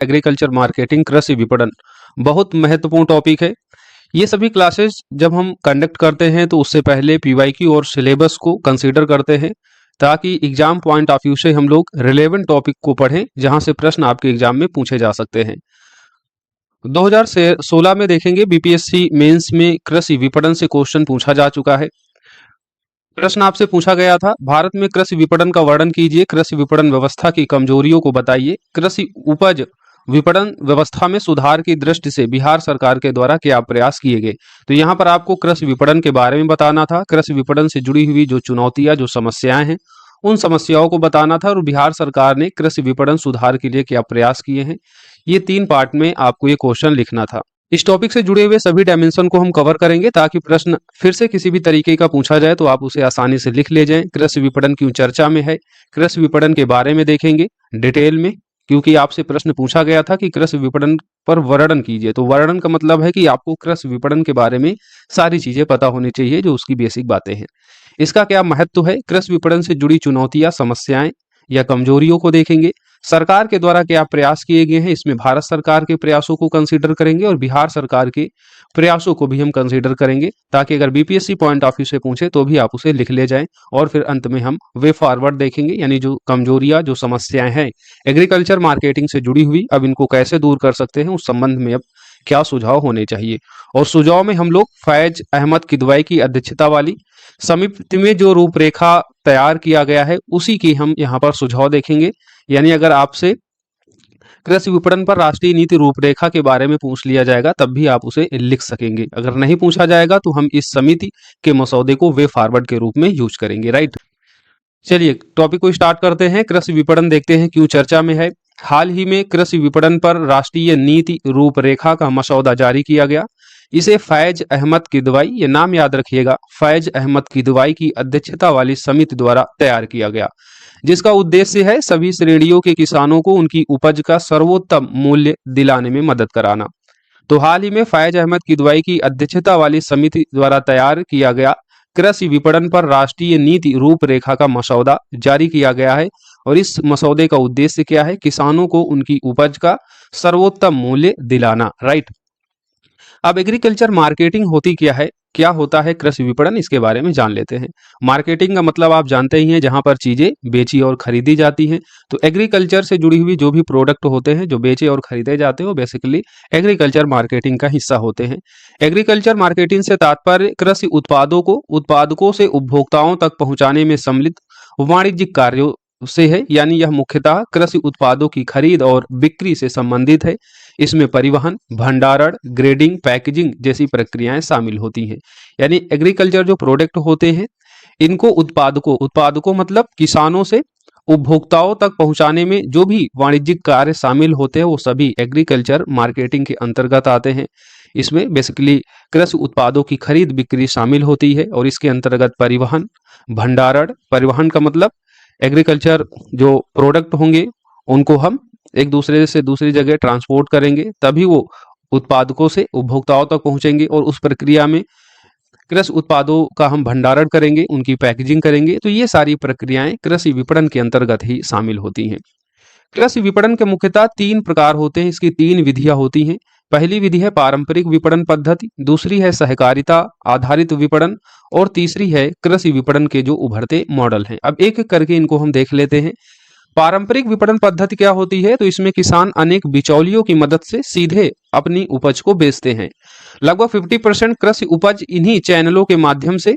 Agriculture marketing कृषि विपणन बहुत महत्वपूर्ण टॉपिक है। ये सभी क्लासेस जब हम कंडक्ट करते हैं तो उससे पहले पीवाईक्यू और सिलेबस को कंसीडर करते हैं, ताकि एग्जाम पॉइंट ऑफ व्यू से हम लोग रिलेवेंट टॉपिक को पढ़ें जहां से प्रश्न आपके एग्जाम में पूछे जा सकते हैं। 2016 में देखेंगे बीपीएससी मेंस में कृषि विपणन से क्वेश्चन पूछा जा चुका है। प्रश्न आपसे पूछा गया था, भारत में कृषि विपणन का वर्णन कीजिए, कृषि विपणन व्यवस्था की कमजोरियों को बताइए, कृषि उपज विपणन व्यवस्था में सुधार की दृष्टि से बिहार सरकार के द्वारा क्या प्रयास किए गए। तो यहाँ पर आपको कृषि विपणन के बारे में बताना था, कृषि विपणन से जुड़ी हुई जो चुनौतियां जो समस्याएं हैं उन समस्याओं को बताना था, और बिहार सरकार ने कृषि विपणन सुधार के लिए क्या प्रयास किए हैं। ये 3 पार्ट में आपको ये क्वेश्चन लिखना था। इस टॉपिक से जुड़े हुए सभी डायमेंशन को हम कवर करेंगे, ताकि प्रश्न फिर से किसी भी तरीके का पूछा जाए तो आप उसे आसानी से लिख ले जाएं। कृषि विपणन क्यों चर्चा में है, कृषि विपणन के बारे में देखेंगे डिटेल में, क्योंकि आपसे प्रश्न पूछा गया था कि कृषि विपणन पर वर्णन कीजिए। तो वर्णन का मतलब है कि आपको कृषि विपणन के बारे में सारी चीजें पता होनी चाहिए, जो उसकी बेसिक बातें हैं। इसका क्या महत्व है, कृषि विपणन से जुड़ी चुनौतियां, समस्याएं या कमजोरियों को देखेंगे। सरकार के द्वारा क्या प्रयास किए गए हैं, इसमें भारत सरकार के प्रयासों को कंसीडर करेंगे और बिहार सरकार के प्रयासों को भी हम कंसीडर करेंगे, ताकि अगर बीपीएससी पॉइंट ऑफ व्यू से पूछे तो भी आप उसे लिख ले जाएं। और फिर अंत में हम वे फॉरवर्ड देखेंगे, यानी जो कमजोरियां, जो समस्याएं हैं एग्रीकल्चर मार्केटिंग से जुड़ी हुई, अब इनको कैसे दूर कर सकते हैं, उस संबंध में अब क्या सुझाव होने चाहिए। और सुझाव में हम लोग फैज अहमद किदवाई की अध्यक्षता वाली समिति में जो रूपरेखा तैयार किया गया है उसी की हम यहाँ पर सुझाव देखेंगे। यानी अगर आपसे कृषि विपणन पर राष्ट्रीय नीति रूपरेखा के बारे में पूछ लिया जाएगा तब भी आप उसे लिख सकेंगे। अगर नहीं पूछा जाएगा तो हम इस समिति के मसौदे को वे फॉरवर्ड के रूप में यूज करेंगे। राइट, चलिए टॉपिक को स्टार्ट करते हैं। कृषि विपणन देखते हैं क्यों चर्चा में है। हाल ही में कृषि विपणन पर राष्ट्रीय नीति रूपरेखा का मसौदा जारी किया गया। इसे फैज अहमद किदवाई, ये नाम याद रखिएगा, फैज अहमद किदवाई की अध्यक्षता वाली समिति द्वारा तैयार किया गया, जिसका उद्देश्य है सभी श्रेणियों के किसानों को उनकी उपज का सर्वोत्तम मूल्य दिलाने में मदद कराना। तो हाल ही में फैज अहमद किदवाई की अध्यक्षता वाली समिति द्वारा तैयार किया गया कृषि विपणन पर राष्ट्रीय नीति रूपरेखा का मसौदा जारी किया गया है, और इस मसौदे का उद्देश्य क्या है, किसानों को उनकी उपज का सर्वोत्तम मूल्य दिलाना। राइट, अब एग्रीकल्चर मार्केटिंग होती क्या है, क्या होता है कृषि विपणन, इसके बारे में जान लेते हैं। मार्केटिंग का मतलब आप जानते ही हैं, जहां पर चीजें बेची और खरीदी जाती हैं। तो एग्रीकल्चर से जुड़ी हुई जो भी प्रोडक्ट होते हैं जो बेचे और खरीदे जाते हैं वो बेसिकली एग्रीकल्चर मार्केटिंग का हिस्सा होते हैं। एग्रीकल्चर मार्केटिंग से तात्पर्य कृषि उत्पादों को उत्पादकों से उपभोक्ताओं तक पहुंचाने में सम्मिलित वाणिज्यिक कार्यों से है, यानी यह मुख्यतः कृषि उत्पादों की खरीद और बिक्री से संबंधित है। इसमें परिवहन, भंडारण, ग्रेडिंग, पैकेजिंग जैसी प्रक्रियाएं शामिल होती हैं। यानी एग्रीकल्चर जो प्रोडक्ट होते हैं इनको उत्पादकों मतलब किसानों से उपभोक्ताओं तक पहुंचाने में जो भी वाणिज्यिक कार्य शामिल होते हैं वो सभी एग्रीकल्चर मार्केटिंग के अंतर्गत आते हैं। इसमें बेसिकली कृषि उत्पादों की खरीद बिक्री शामिल होती है, और इसके अंतर्गत परिवहन, भंडारण, परिवहन का मतलब एग्रीकल्चर जो प्रोडक्ट होंगे उनको हम एक दूसरे से दूसरी जगह ट्रांसपोर्ट करेंगे, तभी वो उत्पादकों से उपभोक्ताओं तक पहुंचेंगे, और उस प्रक्रिया में कृषि उत्पादों का हम भंडारण करेंगे, उनकी पैकेजिंग करेंगे। तो ये सारी प्रक्रियाएं कृषि विपणन के अंतर्गत ही शामिल होती हैं। कृषि विपणन के मुख्यतः 3 प्रकार होते हैं, इसकी 3 विधियां होती हैं। पहली विधि है पारंपरिक विपणन पद्धति, दूसरी है सहकारिता आधारित विपणन, और तीसरी है कृषि विपणन के जो उभरते मॉडल हैं। अब एक एक करके इनको हम देख लेते हैं। पारंपरिक विपणन पद्धति क्या होती है, तो इसमें किसान अनेक बिचौलियों की मदद से सीधे अपनी उपज को बेचते हैं। लगभग 50% कृषि उपज इन्हीं चैनलों के माध्यम से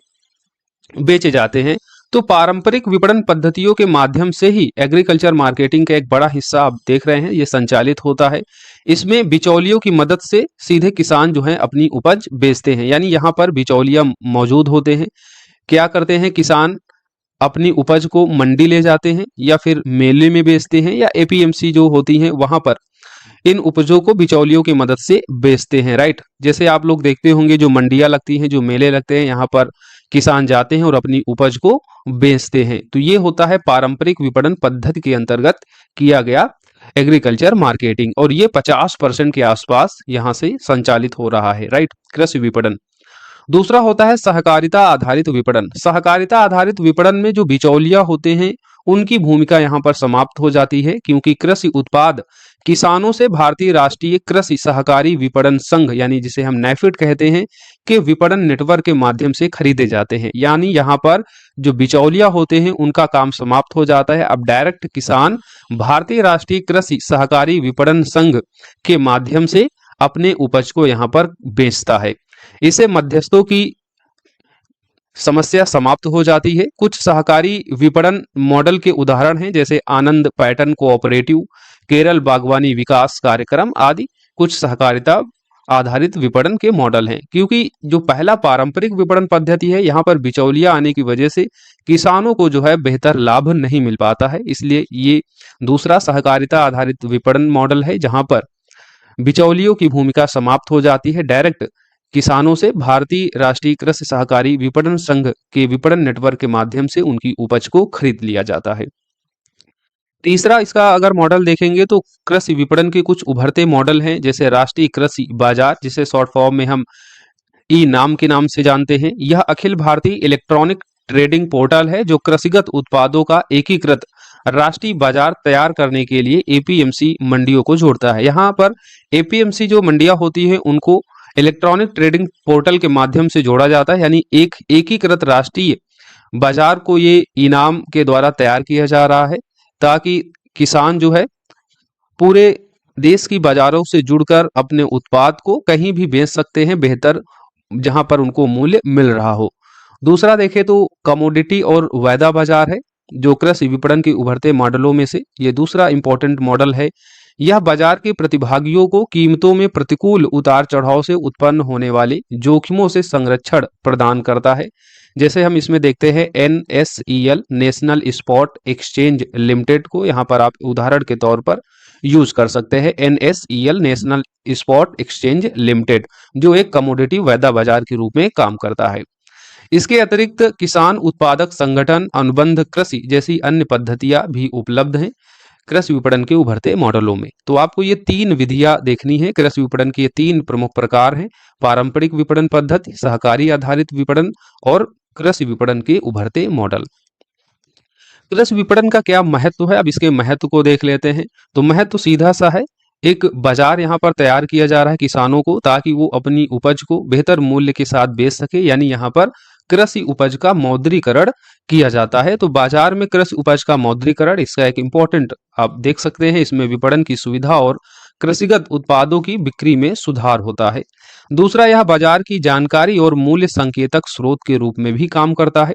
बेचे जाते हैं। तो पारंपरिक विपणन पद्धतियों के माध्यम से ही एग्रीकल्चर मार्केटिंग का एक बड़ा हिस्सा आप देख रहे हैं ये संचालित होता है। इसमें बिचौलियों की मदद से सीधे किसान जो है अपनी उपज बेचते हैं, यानी यहाँ पर बिचौलिया मौजूद होते हैं। क्या करते हैं, किसान अपनी उपज को मंडी ले जाते हैं या फिर मेले में बेचते हैं, या एपीएमसी जो होती हैं वहां पर इन उपजों को बिचौलियों की मदद से बेचते हैं। राइट, जैसे आप लोग देखते होंगे जो मंडियां लगती हैं, जो मेले लगते हैं, यहाँ पर किसान जाते हैं और अपनी उपज को बेचते हैं। तो ये होता है पारंपरिक विपणन पद्धति के अंतर्गत किया गया एग्रीकल्चर मार्केटिंग, और ये 50% के आसपास यहाँ से संचालित हो रहा है। राइट, कृषि विपणन। दूसरा होता है सहकारिता आधारित विपणन। सहकारिता आधारित विपणन में जो बिचौलिया होते हैं उनकी भूमिका यहाँ पर समाप्त हो जाती है, क्योंकि कृषि उत्पाद किसानों से भारतीय राष्ट्रीय कृषि सहकारी विपणन संघ यानी जिसे हम नैफेड कहते हैं के विपणन नेटवर्क के माध्यम से खरीदे जाते हैं। यानी यहाँ पर जो बिचौलिया होते हैं उनका काम समाप्त हो जाता है। अब डायरेक्ट किसान भारतीय राष्ट्रीय कृषि सहकारी विपणन संघ के माध्यम से अपने उपज को यहाँ पर बेचता है। इसे मध्यस्थों की समस्या समाप्त हो जाती है। कुछ सहकारी विपणन मॉडल के उदाहरण हैं जैसे आनंद पैटर्न कोऑपरेटिव, केरल बागवानी विकास कार्यक्रम आदि कुछ सहकारिता आधारित विपणन के मॉडल हैं। क्योंकि जो पहला पारंपरिक विपणन पद्धति है यहाँ पर बिचौलिया आने की वजह से किसानों को जो है बेहतर लाभ नहीं मिल पाता है, इसलिए ये दूसरा सहकारिता आधारित विपणन मॉडल है जहां पर बिचौलियों की भूमिका समाप्त हो जाती है। डायरेक्ट किसानों से भारतीय राष्ट्रीय कृषि सहकारी विपणन संघ के विपणन नेटवर्क के माध्यम से उनकी उपज को खरीद लिया जाता है। तीसरा इसका अगर मॉडल देखेंगे तो कृषि विपणन के कुछ उभरते मॉडल हैं जैसे राष्ट्रीय कृषि बाजार, जिसे शॉर्ट फॉर्म में हम ई नाम के नाम से जानते हैं। यह Akhil Bharatiya electronic trading portal है जो कृषिगत उत्पादों का एकीकृत राष्ट्रीय बाजार तैयार करने के लिए एपीएमसी मंडियों को जोड़ता है। यहाँ पर एपीएमसी जो मंडियां होती हैं उनको इलेक्ट्रॉनिक ट्रेडिंग पोर्टल के माध्यम से जोड़ा जाता है, यानी एक एकीकृत राष्ट्रीय बाजार को ये इनाम के द्वारा तैयार किया जा रहा है ताकि किसान जो है पूरे देश की बाजारों से जुड़कर अपने उत्पाद को कहीं भी बेच सकते हैं बेहतर जहां पर उनको मूल्य मिल रहा हो। दूसरा देखें तो कमोडिटी और वायदा बाजार है जो कृषि विपणन के उभरते मॉडलों में से ये दूसरा इंपॉर्टेंट मॉडल है। यह बाजार के प्रतिभागियों को कीमतों में प्रतिकूल उतार चढ़ाव से उत्पन्न होने वाले जोखिमों से संरक्षण प्रदान करता है। जैसे हम इसमें देखते हैं NSEL national spot exchange limited को यहाँ पर आप उदाहरण के तौर पर यूज कर सकते हैं। NSEL national spot exchange limited जो एक कमोडिटी वायदा बाजार के रूप में काम करता है। इसके अतिरिक्त किसान उत्पादक संगठन अनुबंध कृषि जैसी अन्य पद्धतियां भी उपलब्ध हैं कृषि विपणन के उभरते मॉडलों में। तो आपको ये तीन विधियां देखनी है। कृषि विपणन के ये तीन प्रमुख प्रकार हैं: पारंपरिक विपणन पद्धति, सहकारी आधारित विपणन और कृषि विपणन के उभरते मॉडल। कृषि विपणन का क्या महत्व है, अब इसके महत्व को देख लेते हैं। तो महत्व सीधा सा है, एक बाजार यहाँ पर तैयार किया जा रहा है किसानों को ताकि वो अपनी उपज को बेहतर मूल्य के साथ बेच सके, यानी यहाँ पर कृषि उपज का मौद्रीकरण किया जाता है। तो बाजार में कृषि उपज का मौद्रीकरण इसका एक इंपॉर्टेंट आप देख सकते हैं। इसमें विपणन की सुविधा और कृषिगत उत्पादों की बिक्री में सुधार होता है। दूसरा, यह बाजार की जानकारी और मूल्य संकेतक स्रोत के रूप में भी काम करता है।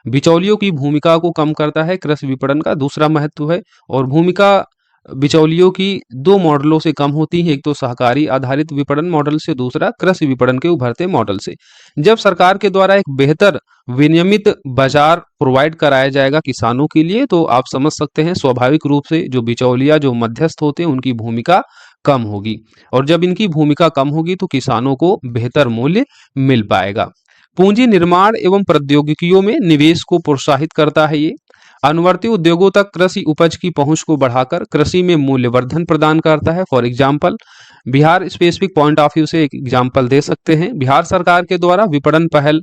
बिचौलियों की भूमिका को कम करता है कृषि विपणन का दूसरा महत्व है। और भूमिका बिचौलियों की दो मॉडलों से कम होती है, एक तो सहकारी आधारित विपणन मॉडल से, दूसरा कृषि विपणन के उभरते मॉडल से। जब सरकार के द्वारा एक बेहतर विनियमित बाजार प्रोवाइड कराया जाएगा किसानों के लिए तो आप समझ सकते हैं स्वाभाविक रूप से जो बिचौलिया जो मध्यस्थ होते हैं उनकी भूमिका कम होगी, और जब इनकी भूमिका कम होगी तो किसानों को बेहतर मूल्य मिल पाएगा। पूंजी निर्माण एवं प्रौद्योगिकियों में निवेश को प्रोत्साहित करता है। ये अनुवर्ती उद्योगों तक कृषि उपज की पहुंच को बढ़ाकर कृषि में मूल्यवर्धन प्रदान करता है। For example, Bihar specific point of view से एक एग्जाम्पल दे सकते हैं। बिहार सरकार के द्वारा विपणन पहल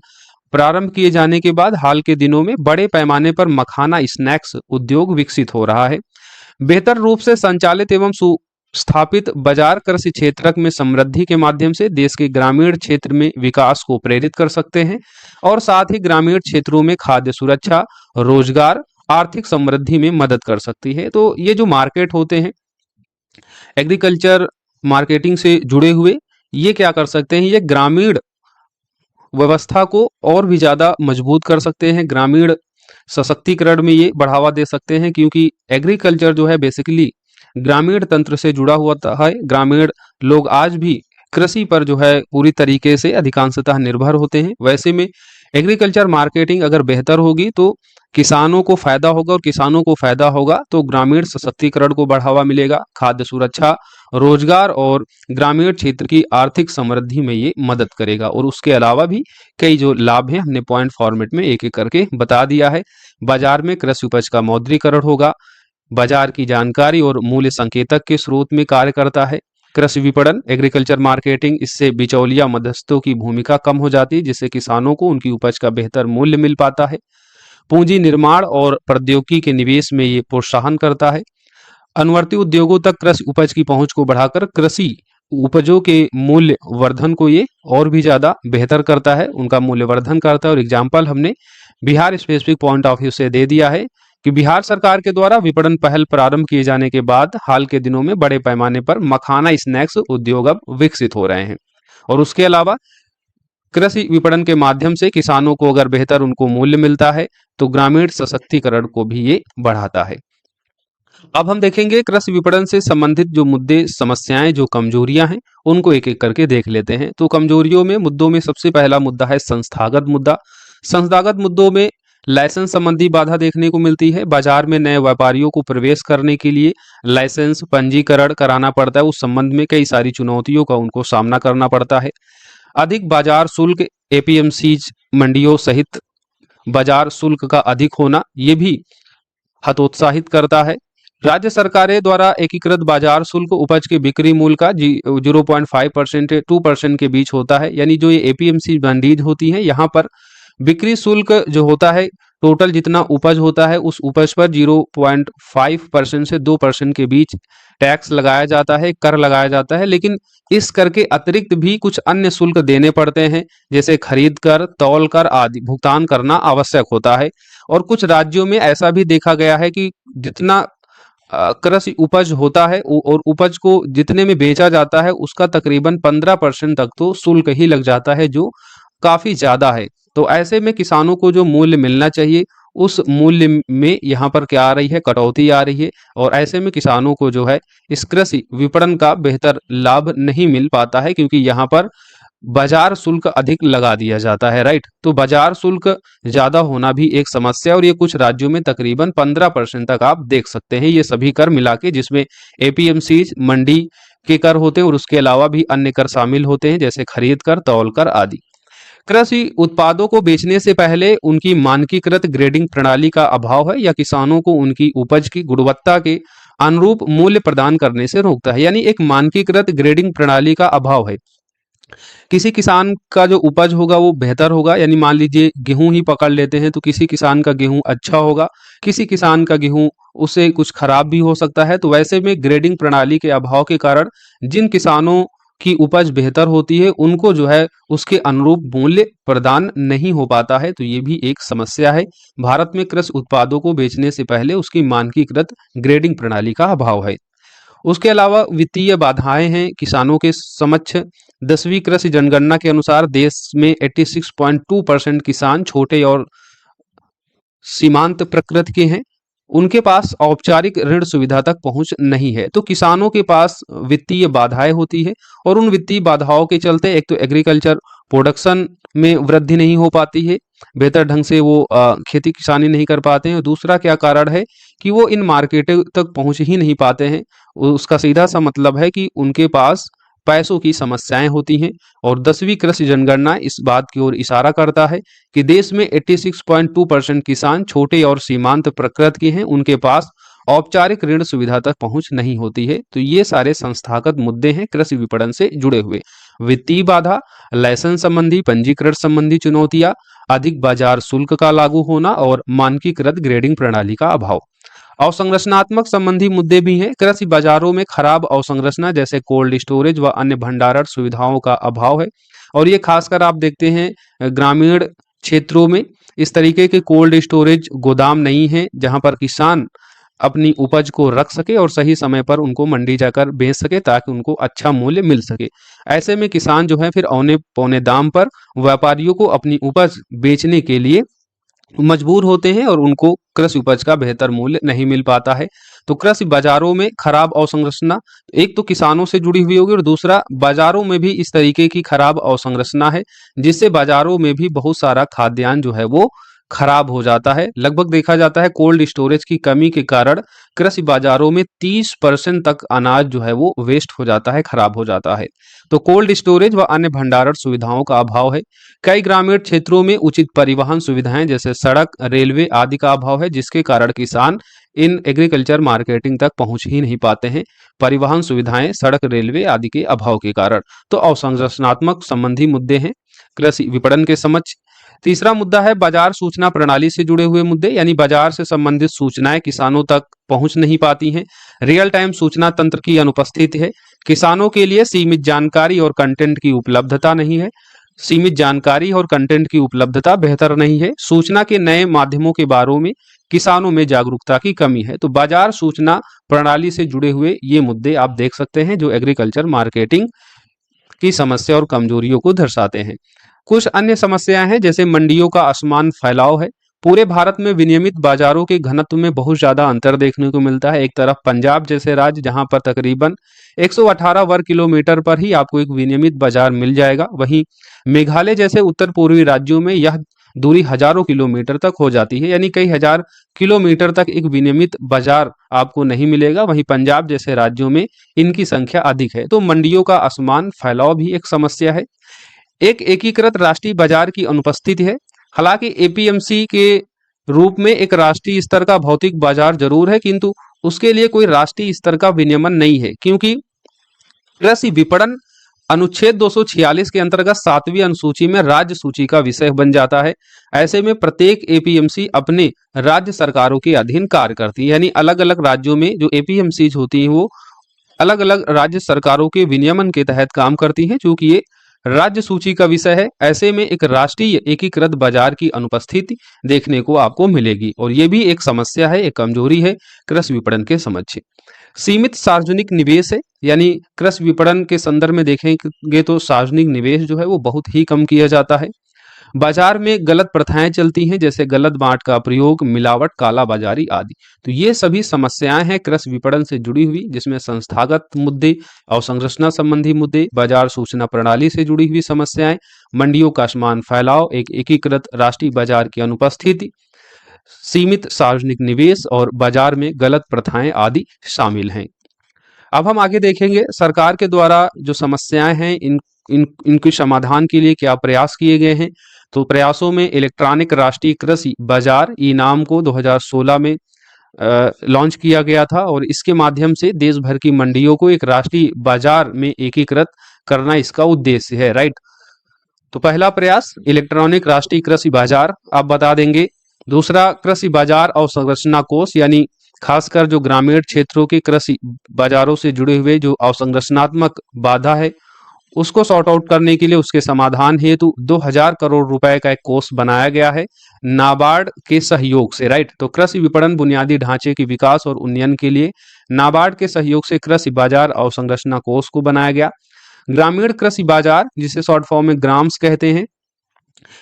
प्रारंभ किए जाने के बाद हाल के दिनों में बड़े पैमाने पर मखाना स्नैक्स उद्योग विकसित हो रहा है। बेहतर रूप से संचालित एवं स्थापित बाजार कृषि क्षेत्र में समृद्धि के माध्यम से देश के ग्रामीण क्षेत्र में विकास को प्रेरित कर सकते हैं और साथ ही ग्रामीण क्षेत्रों में खाद्य सुरक्षा, रोजगार, आर्थिक समृद्धि में मदद कर सकती है। तो ये जो मार्केट होते हैं एग्रीकल्चर मार्केटिंग से जुड़े हुए, ये क्या कर सकते हैं, ये ग्रामीण व्यवस्था को और भी ज्यादा मजबूत कर सकते हैं, ग्रामीण सशक्तिकरण में ये बढ़ावा दे सकते हैं। क्योंकि एग्रीकल्चर जो है बेसिकली ग्रामीण तंत्र से जुड़ा हुआ है। ग्रामीण लोग आज भी कृषि पर जो है पूरी तरीके से अधिकांशतः निर्भर होते हैं। वैसे में एग्रीकल्चर मार्केटिंग अगर बेहतर होगी तो किसानों को फायदा होगा, और किसानों को फायदा होगा तो ग्रामीण सशक्तिकरण को बढ़ावा मिलेगा, खाद्य सुरक्षा, रोजगार और ग्रामीण क्षेत्र की आर्थिक समृद्धि में ये मदद करेगा। और उसके अलावा भी कई जो लाभ हैं हमने पॉइंट फॉर्मेट में एक एक करके बता दिया है। बाजार में कृषि उपज का मौद्रीकरण होगा, बाजार की जानकारी और मूल्य संकेतक के स्रोत में कार्य करता है। कृषि विपणन एग्रीकल्चर मार्केटिंग, इससे बिचौलिया मध्यस्थों की भूमिका कम हो जाती है जिससे किसानों को उनकी उपज का बेहतर मूल्य मिल पाता है। पूंजी निर्माण और प्रौद्योगिकी के निवेश में ये प्रोत्साहन करता है। अनुवर्ती उद्योगों तक कृषि उपज की पहुंच को बढ़ाकर कृषि उपजों के मूल्य वर्धन को ये और भी ज्यादा बेहतर करता है, उनका मूल्यवर्धन करता है। और एग्जाम्पल हमने Bihar specific point of view से दे दिया है कि बिहार सरकार के द्वारा विपणन पहल प्रारंभ किए जाने के बाद हाल के दिनों में बड़े पैमाने पर मखाना स्नैक्स उद्योग अब विकसित हो रहे हैं। और उसके अलावा कृषि विपणन के माध्यम से किसानों को अगर बेहतर उनको मूल्य मिलता है तो ग्रामीण सशक्तिकरण को भी ये बढ़ाता है। अब हम देखेंगे कृषि विपणन से संबंधित जो मुद्दे, समस्याएं, जो कमजोरियां हैं, उनको एक एक करके देख लेते हैं। तो कमजोरियों में, मुद्दों में सबसे पहला मुद्दा है संस्थागत मुद्दा। संस्थागत मुद्दों में लाइसेंस संबंधी बाधा देखने को मिलती है। बाजार में नए व्यापारियों को प्रवेश करने के लिए लाइसेंस पंजीकरण कराना पड़ता है। उस संबंध में कई सारी चुनौतियों का उनको सामना करना पड़ता है। अधिक बाजार शुल्क, एपीएमसी मंडियों सहित बाजार शुल्क का अधिक होना ये भी हतोत्साहित करता है। राज्य सरकारें द्वारा एकीकृत बाजार शुल्क उपज के बिक्री मूल्य का 0.5% से 2% के बीच होता है। यानी जो ये एपीएमसी मंडीज होती हैं, यहाँ पर बिक्री शुल्क जो होता है, टोटल जितना उपज होता है उस उपज पर 0.5% से 2% के बीच टैक्स लगाया जाता है, कर लगाया जाता है। लेकिन इस कर के अतिरिक्त भी कुछ अन्य शुल्क देने पड़ते हैं, जैसे खरीद कर, तौल कर आदि भुगतान करना आवश्यक होता है। और कुछ राज्यों में ऐसा भी देखा गया है कि जितना कृषि उपज होता है और उपज को जितने में बेचा जाता है उसका तकरीबन 15% तक तो शुल्क ही लग जाता है, जो काफी ज्यादा है। तो ऐसे में किसानों को जो मूल्य मिलना चाहिए उस मूल्य में यहाँ पर क्या आ रही है, कटौती आ रही है। और ऐसे में किसानों को जो है इस कृषि विपणन का बेहतर लाभ नहीं मिल पाता है, क्योंकि यहाँ पर बाजार शुल्क अधिक लगा दिया जाता है। राइट, तो बाजार शुल्क ज्यादा होना भी एक समस्या है, और ये कुछ राज्यों में तकरीबन 15% तक आप देख सकते हैं, ये सभी कर मिला के, जिसमें एपीएमसी मंडी के कर होते हैं और उसके अलावा भी अन्य कर शामिल होते हैं, जैसे खरीद कर, तौल कर आदि। कृषि उत्पादों को बेचने से पहले उनकी मानकीकृत ग्रेडिंग प्रणाली का अभाव है, या किसानों को उनकी उपज की गुणवत्ता के अनुरूप मूल्य प्रदान करने से रोकता है। यानी एक मानकीकृत ग्रेडिंग प्रणाली का अभाव है। किसी किसान का जो उपज होगा वो बेहतर होगा, यानी मान लीजिए गेहूं ही पकड़ लेते हैं, तो किसी किसान का गेहूं अच्छा होगा, किसी किसान का गेहूं उससे कुछ खराब भी हो सकता है। तो वैसे में ग्रेडिंग प्रणाली के अभाव के कारण जिन किसानों की उपज बेहतर होती है उनको जो है उसके अनुरूप मूल्य प्रदान नहीं हो पाता है। तो ये भी एक समस्या है। भारत में कृषि उत्पादों को बेचने से पहले उसकी मानकीकृत ग्रेडिंग प्रणाली का अभाव है। उसके अलावा वित्तीय बाधाएं हैं किसानों के समक्ष। 10वीं कृषि जनगणना के अनुसार देश में 86.2% किसान छोटे और सीमांत प्रकृति के हैं, उनके पास औपचारिक ऋण सुविधा तक पहुंच नहीं है। तो किसानों के पास वित्तीय बाधाएं होती है, और उन वित्तीय बाधाओं के चलते एक तो एग्रीकल्चर प्रोडक्शन में वृद्धि नहीं हो पाती है, बेहतर ढंग से वो खेती किसानी नहीं कर पाते हैं। दूसरा क्या कारण है कि वो इन मार्केटों तक पहुंच ही नहीं पाते हैं। उसका सीधा सा मतलब है कि उनके पास पैसों की समस्याएं होती हैं। और 10वीं कृषि जनगणना इस बात की ओर इशारा करता है कि देश में 86.2% किसान छोटे और सीमांत प्रकृति के हैं, उनके पास औपचारिक ऋण सुविधा तक पहुंच नहीं होती है। तो ये सारे संस्थागत मुद्दे हैं कृषि विपणन से जुड़े हुए। वित्तीय बाधा, लाइसेंस संबंधी, पंजीकरण संबंधी चुनौतियां, अधिक बाजार शुल्क का लागू होना और मानकीकृत ग्रेडिंग प्रणाली का अभाव। अवसंरचनात्मक संबंधी मुद्दे भी हैं। कृषि बाजारों में खराब अवसंरचना, जैसे कोल्ड स्टोरेज व अन्य भंडारण सुविधाओं का अभाव है। और ये खासकर आप देखते हैं ग्रामीण क्षेत्रों में इस तरीके के कोल्ड स्टोरेज गोदाम नहीं है, जहां पर किसान अपनी उपज को रख सके और सही समय पर उनको मंडी जाकर बेच सके, ताकि उनको अच्छा मूल्य मिल सके। ऐसे में किसान जो है फिर औने पौने दाम पर व्यापारियों को अपनी उपज बेचने के लिए मजबूर होते हैं, और उनको कृषि उपज का बेहतर मूल्य नहीं मिल पाता है। तो कृषि बाजारों में खराब अवसंरचना एक तो किसानों से जुड़ी हुई होगी, और दूसरा बाजारों में भी इस तरीके की खराब अवसंरचना है, जिससे बाजारों में भी बहुत सारा खाद्यान्न जो है वो खराब हो जाता है। लगभग देखा जाता है कोल्ड स्टोरेज की कमी के कारण कृषि बाजारों में 30% तक अनाज जो है वो वेस्ट हो जाता है, खराब हो जाता है। तो कोल्ड स्टोरेज व अन्य भंडारण सुविधाओं का अभाव है। कई ग्रामीण क्षेत्रों में उचित परिवहन सुविधाएं, जैसे सड़क, रेलवे आदि का अभाव है, जिसके कारण किसान इन एग्रीकल्चर मार्केटिंग तक पहुंच ही नहीं पाते हैं। परिवहन सुविधाएं, सड़क, रेलवे आदि के अभाव के कारण। तो अवसंरचनात्मक संबंधी मुद्दे हैं कृषि विपणन के समक्ष। तीसरा मुद्दा है बाजार सूचना प्रणाली से जुड़े हुए मुद्दे, यानी बाजार से संबंधित सूचनाएं किसानों तक पहुंच नहीं पाती हैं। रियल टाइम सूचना तंत्र की अनुपस्थिति है। किसानों के लिए सीमित जानकारी और कंटेंट की उपलब्धता नहीं है। सीमित जानकारी और कंटेंट की उपलब्धता बेहतर नहीं है। सूचना के नए माध्यमों के बारे में किसानों में जागरूकता की कमी है। तो बाजार सूचना प्रणाली से जुड़े हुए ये मुद्दे आप देख सकते हैं जो एग्रीकल्चर मार्केटिंग की समस्या और कमजोरियों को दर्शाते हैं। कुछ अन्य समस्याएं हैं जैसे मंडियों का असमान फैलाव है। पूरे भारत में विनियमित बाजारों के घनत्व में बहुत ज्यादा अंतर देखने को मिलता है। एक तरफ पंजाब जैसे राज्य जहां पर तकरीबन 118 वर्ग किलोमीटर पर ही आपको एक विनियमित बाजार मिल जाएगा, वहीं मेघालय जैसे उत्तर पूर्वी राज्यों में यह दूरी हजारों किलोमीटर तक हो जाती है, यानी कई हजार किलोमीटर तक एक विनियमित बाजार आपको नहीं मिलेगा। वहीं पंजाब जैसे राज्यों में इनकी संख्या अधिक है। तो मंडियों का असमान फैलाव भी एक समस्या है। एक एकीकृत राष्ट्रीय बाजार की अनुपस्थिति है। हालांकि एपीएमसी के रूप में एक राष्ट्रीय स्तर का भौतिक बाजार जरूर है, किंतु उसके लिए कोई राष्ट्रीय स्तर का विनियमन नहीं है, क्योंकि कृषि विपणन अनुच्छेद 246 के अंतर्गत 7वीं अनुसूची में राज्य सूची का विषय बन जाता है। ऐसे में प्रत्येक एपीएमसी अपने राज्य सरकारों के अधीन कार्य करती है, यानी अलग अलग राज्यों में जो एपीएमसी होती हैं वो अलग अलग राज्य सरकारों के विनियमन के तहत काम करती हैं, चूंकि ये राज्य सूची का विषय है। ऐसे में एक राष्ट्रीय एकीकृत बाजार की अनुपस्थिति देखने को आपको मिलेगी और ये भी एक समस्या है, एक कमजोरी है कृषि विपणन के समक्ष। सीमित सार्वजनिक निवेश है, यानी कृषि विपणन के संदर्भ में देखेंगे तो सार्वजनिक निवेश जो है वो बहुत ही कम किया जाता है। बाजार में गलत प्रथाएं चलती हैं जैसे गलत बाट का प्रयोग, मिलावट, काला बाजारी आदि। तो ये सभी समस्याएं हैं कृषि विपणन से जुड़ी हुई, जिसमें संस्थागत मुद्दे, अवसंरचना संबंधी मुद्दे, बाजार सूचना प्रणाली से जुड़ी हुई समस्याएं, मंडियों का असमान फैलाव, एक एकीकृत राष्ट्रीय बाजार की अनुपस्थिति, सीमित सार्वजनिक निवेश और बाजार में गलत प्रथाएं आदि शामिल हैं। अब हम आगे देखेंगे सरकार के द्वारा जो समस्याएं हैं इनके समाधान के लिए क्या प्रयास किए गए हैं। तो प्रयासों में इलेक्ट्रॉनिक राष्ट्रीय कृषि बाजार ई नाम को 2016 में लॉन्च किया गया था और इसके माध्यम से देश भर की मंडियों को एक राष्ट्रीय बाजार में एकीकृत करना इसका उद्देश्य है, राइट। तो पहला प्रयास इलेक्ट्रॉनिक राष्ट्रीय कृषि बाजार आप बता देंगे। दूसरा कृषि बाजार अवसंरचना कोष, यानी खासकर जो ग्रामीण क्षेत्रों के कृषि बाजारों से जुड़े हुए जो अवसंरचनात्मक बाधा है उसको सॉर्ट आउट करने के लिए उसके समाधान हेतु 2000 करोड़ रुपए का एक कोष बनाया गया है नाबार्ड के सहयोग से, राइट। तो कृषि विपणन बुनियादी ढांचे के विकास और उन्नयन के लिए नाबार्ड के सहयोग से कृषि बाजार अवसंरचना कोष को बनाया गया। ग्रामीण कृषि बाजार जिसे शॉर्ट फॉर्म में ग्राम्स कहते हैं,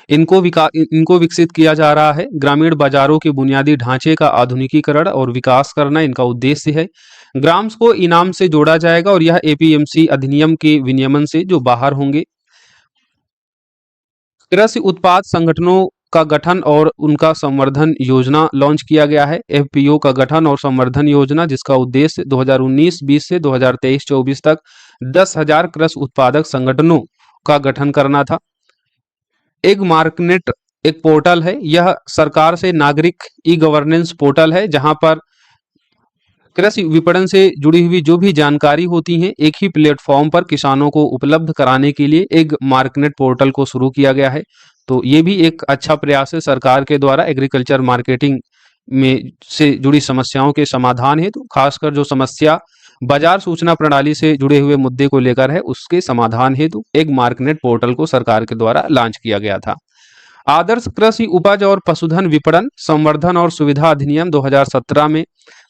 इनको विकसित किया जा रहा है। ग्रामीण बाजारों के बुनियादी ढांचे का आधुनिकीकरण और विकास करना इनका उद्देश्य है। ग्राम्स को इनाम से जोड़ा जाएगा और यह एपीएमसी अधिनियम के विनियमन से जो बाहर होंगे। कृषि उत्पाद संगठनों का गठन और उनका संवर्धन योजना लॉन्च किया गया है। एफपीओ का गठन और संवर्धन योजना जिसका उद्देश्य 2019-20 से 2023-24 तक 10,000 कृषि उत्पादक संगठनों का गठन करना था। एक मार्कनेट एक पोर्टल है, यह सरकार से नागरिक ई गवर्नेंस पोर्टल है जहां पर कृषि विपणन से जुड़ी हुई जो भी जानकारी होती है एक ही प्लेटफॉर्म पर किसानों को उपलब्ध कराने के लिए एक मार्कनेट पोर्टल को शुरू किया गया है। तो ये भी एक अच्छा प्रयास है सरकार के द्वारा एग्रीकल्चर मार्केटिंग में से जुड़ी समस्याओं के समाधान है। तो खासकर जो समस्या बाजार सूचना प्रणाली से जुड़े हुए मुद्दे को लेकर है उसके समाधान हेतु एक मार्कनेट पोर्टल को सरकार के द्वारा लॉन्च किया गया था। आदर्श कृषि उपज और पशुधन विपणन संवर्धन और सुविधा अधिनियम 2017 में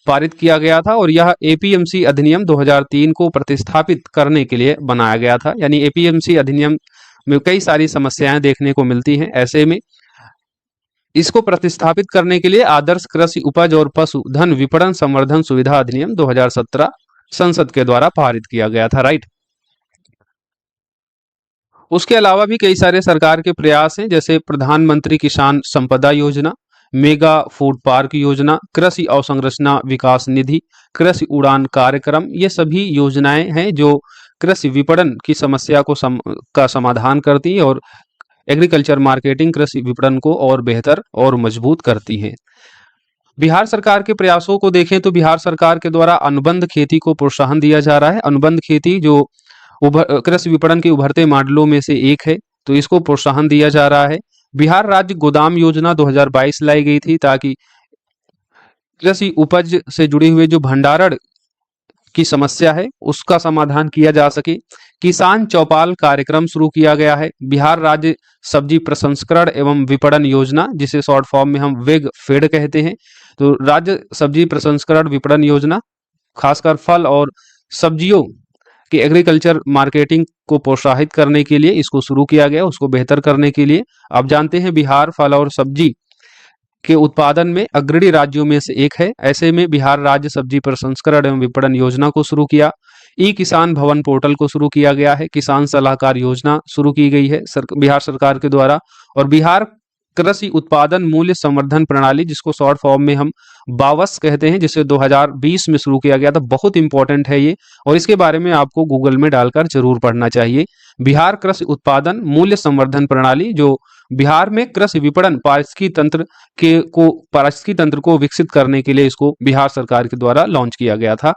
पारित किया गया था और यह एपीएमसी अधिनियम 2003 को प्रतिस्थापित करने के लिए बनाया गया था। यानी एपीएमसी अधिनियम में कई सारी समस्याएं देखने को मिलती हैं, ऐसे में इसको प्रतिस्थापित करने के लिए आदर्श कृषि उपज और पशुधन विपणन संवर्धन सुविधा अधिनियम 2017 संसद के द्वारा पारित किया गया था, राइट। उसके अलावा भी कई सारे सरकार के प्रयास हैं जैसे प्रधानमंत्री किसान संपदा योजना, मेगा फूड पार्क योजना, कृषि अवसंरचना विकास निधि, कृषि उड़ान कार्यक्रम। ये सभी योजनाएं हैं जो कृषि विपणन की समस्या को का समाधान करती है और एग्रीकल्चर मार्केटिंग कृषि विपणन को और बेहतर और मजबूत करती हैं। बिहार सरकार के प्रयासों को देखें तो बिहार सरकार के द्वारा अनुबंध खेती को प्रोत्साहन दिया जा रहा है। अनुबंध खेती जो कृषि विपणन के उभरते मॉडलों में से एक है, तो इसको प्रोत्साहन दिया जा रहा है। बिहार राज्य गोदाम योजना 2022 लाई गई थी ताकि कृषि उपज से जुड़े हुए जो भंडारण की समस्या है उसका समाधान किया जा सके। किसान चौपाल कार्यक्रम शुरू किया गया है। बिहार राज्य सब्जी प्रसंस्करण एवं विपणन योजना, जिसे शॉर्ट फॉर्म में हम वेग फेड कहते हैं, तो राज्य सब्जी प्रसंस्करण विपणन योजना खासकर फल और सब्जियों की एग्रीकल्चर मार्केटिंग को प्रोत्साहित करने के लिए इसको शुरू किया गया, उसको बेहतर करने के लिए। आप जानते हैं बिहार फल और सब्जी के उत्पादन में अग्रणी राज्यों में से एक है। ऐसे में बिहार राज्य सब्जी प्रसंस्करण एवं विपणन योजना को शुरू किया। ई किसान भवन पोर्टल को शुरू किया गया है। किसान सलाहकार योजना शुरू की गई है बिहार सरकार के द्वारा। और बिहार कृषि उत्पादन मूल्य संवर्धन प्रणाली, जिसको शॉर्ट फॉर्म में हम बावस कहते हैं, जिसे 2020 में शुरू किया गया था। बहुत इंपॉर्टेंट है ये, और इसके बारे में आपको गूगल में डालकर जरूर पढ़ना चाहिए। बिहार कृषि उत्पादन मूल्य संवर्धन प्रणाली, जो बिहार में कृषि विपणन पारिस्थितिकी तंत्र को विकसित करने के लिए इसको बिहार सरकार के द्वारा लॉन्च किया गया था।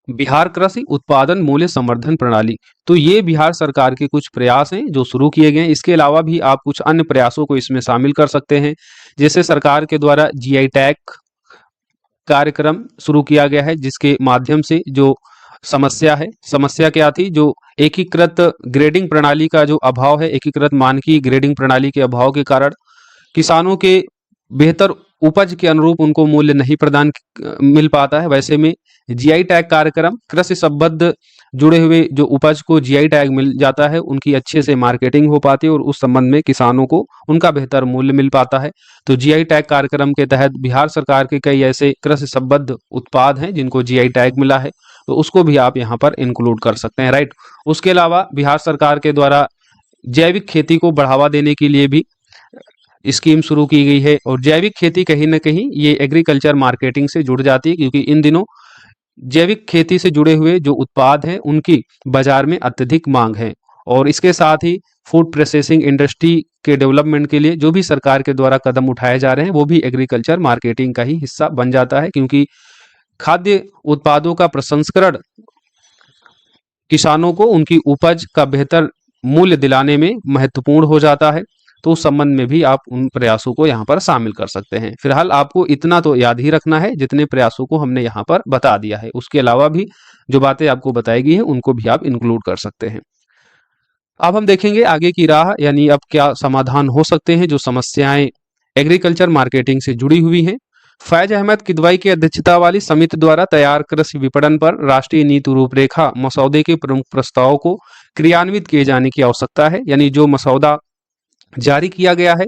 बिहार कृषि उत्पादन मूल्य संवर्धन प्रणाली, तो ये बिहार सरकार के कुछ प्रयास हैं जो शुरू किए गए हैं। इसके अलावा भी आप कुछ अन्य प्रयासों को इसमें शामिल कर सकते हैं, जैसे सरकार के द्वारा जीआई टैग कार्यक्रम शुरू किया गया है, जिसके माध्यम से जो समस्या क्या थी, जो एकीकृत ग्रेडिंग प्रणाली का जो अभाव है, एकीकृत मानकीय ग्रेडिंग प्रणाली के अभाव के कारण किसानों के बेहतर उपज के अनुरूप उनको मूल्य नहीं प्रदान मिल पाता है। वैसे में जीआई टैग कार्यक्रम, कृषि संबद्ध जुड़े हुए जो उपज को जीआई टैग मिल जाता है, उनकी अच्छे से मार्केटिंग हो पाती है और उस संबंध में किसानों को उनका बेहतर मूल्य मिल पाता है। तो जीआई टैग कार्यक्रम के तहत बिहार सरकार के कई ऐसे कृषि संबद्ध उत्पाद हैं जिनको जीआई टैग मिला है, तो उसको भी आप यहाँ पर इंक्लूड कर सकते हैं, राइट। उसके अलावा बिहार सरकार के द्वारा जैविक खेती को बढ़ावा देने के लिए भी स्कीम शुरू की गई है। और जैविक खेती कहीं ना कहीं ये एग्रीकल्चर मार्केटिंग से जुड़ जाती है, क्योंकि इन दिनों जैविक खेती से जुड़े हुए जो उत्पाद हैं उनकी बाजार में अत्यधिक मांग है। और इसके साथ ही फूड प्रोसेसिंग इंडस्ट्री के डेवलपमेंट के लिए जो भी सरकार के द्वारा कदम उठाए जा रहे हैं वो भी एग्रीकल्चर मार्केटिंग का ही हिस्सा बन जाता है, क्योंकि खाद्य उत्पादों का प्रसंस्करण किसानों को उनकी उपज का बेहतर मूल्य दिलाने में महत्वपूर्ण हो जाता है। तो उस संबंध में भी आप उन प्रयासों को यहाँ पर शामिल कर सकते हैं। फिलहाल आपको इतना तो याद ही रखना है जितने प्रयासों को हमने यहाँ पर बता दिया है। उसके अलावा भी जो बातें आपको बताई गई हैं उनको भी आप इंक्लूड कर सकते हैं। अब हम देखेंगे आगे की राह, यानी अब क्या समाधान हो सकते हैं जो समस्याएं एग्रीकल्चर मार्केटिंग से जुड़ी हुई हैं। फैज अहमद किदवाई की अध्यक्षता वाली समिति द्वारा तैयार कृषि विपणन पर राष्ट्रीय नीति रूपरेखा मसौदे के प्रमुख प्रस्तावों को क्रियान्वित किए जाने की आवश्यकता है। यानी जो मसौदा जारी किया गया है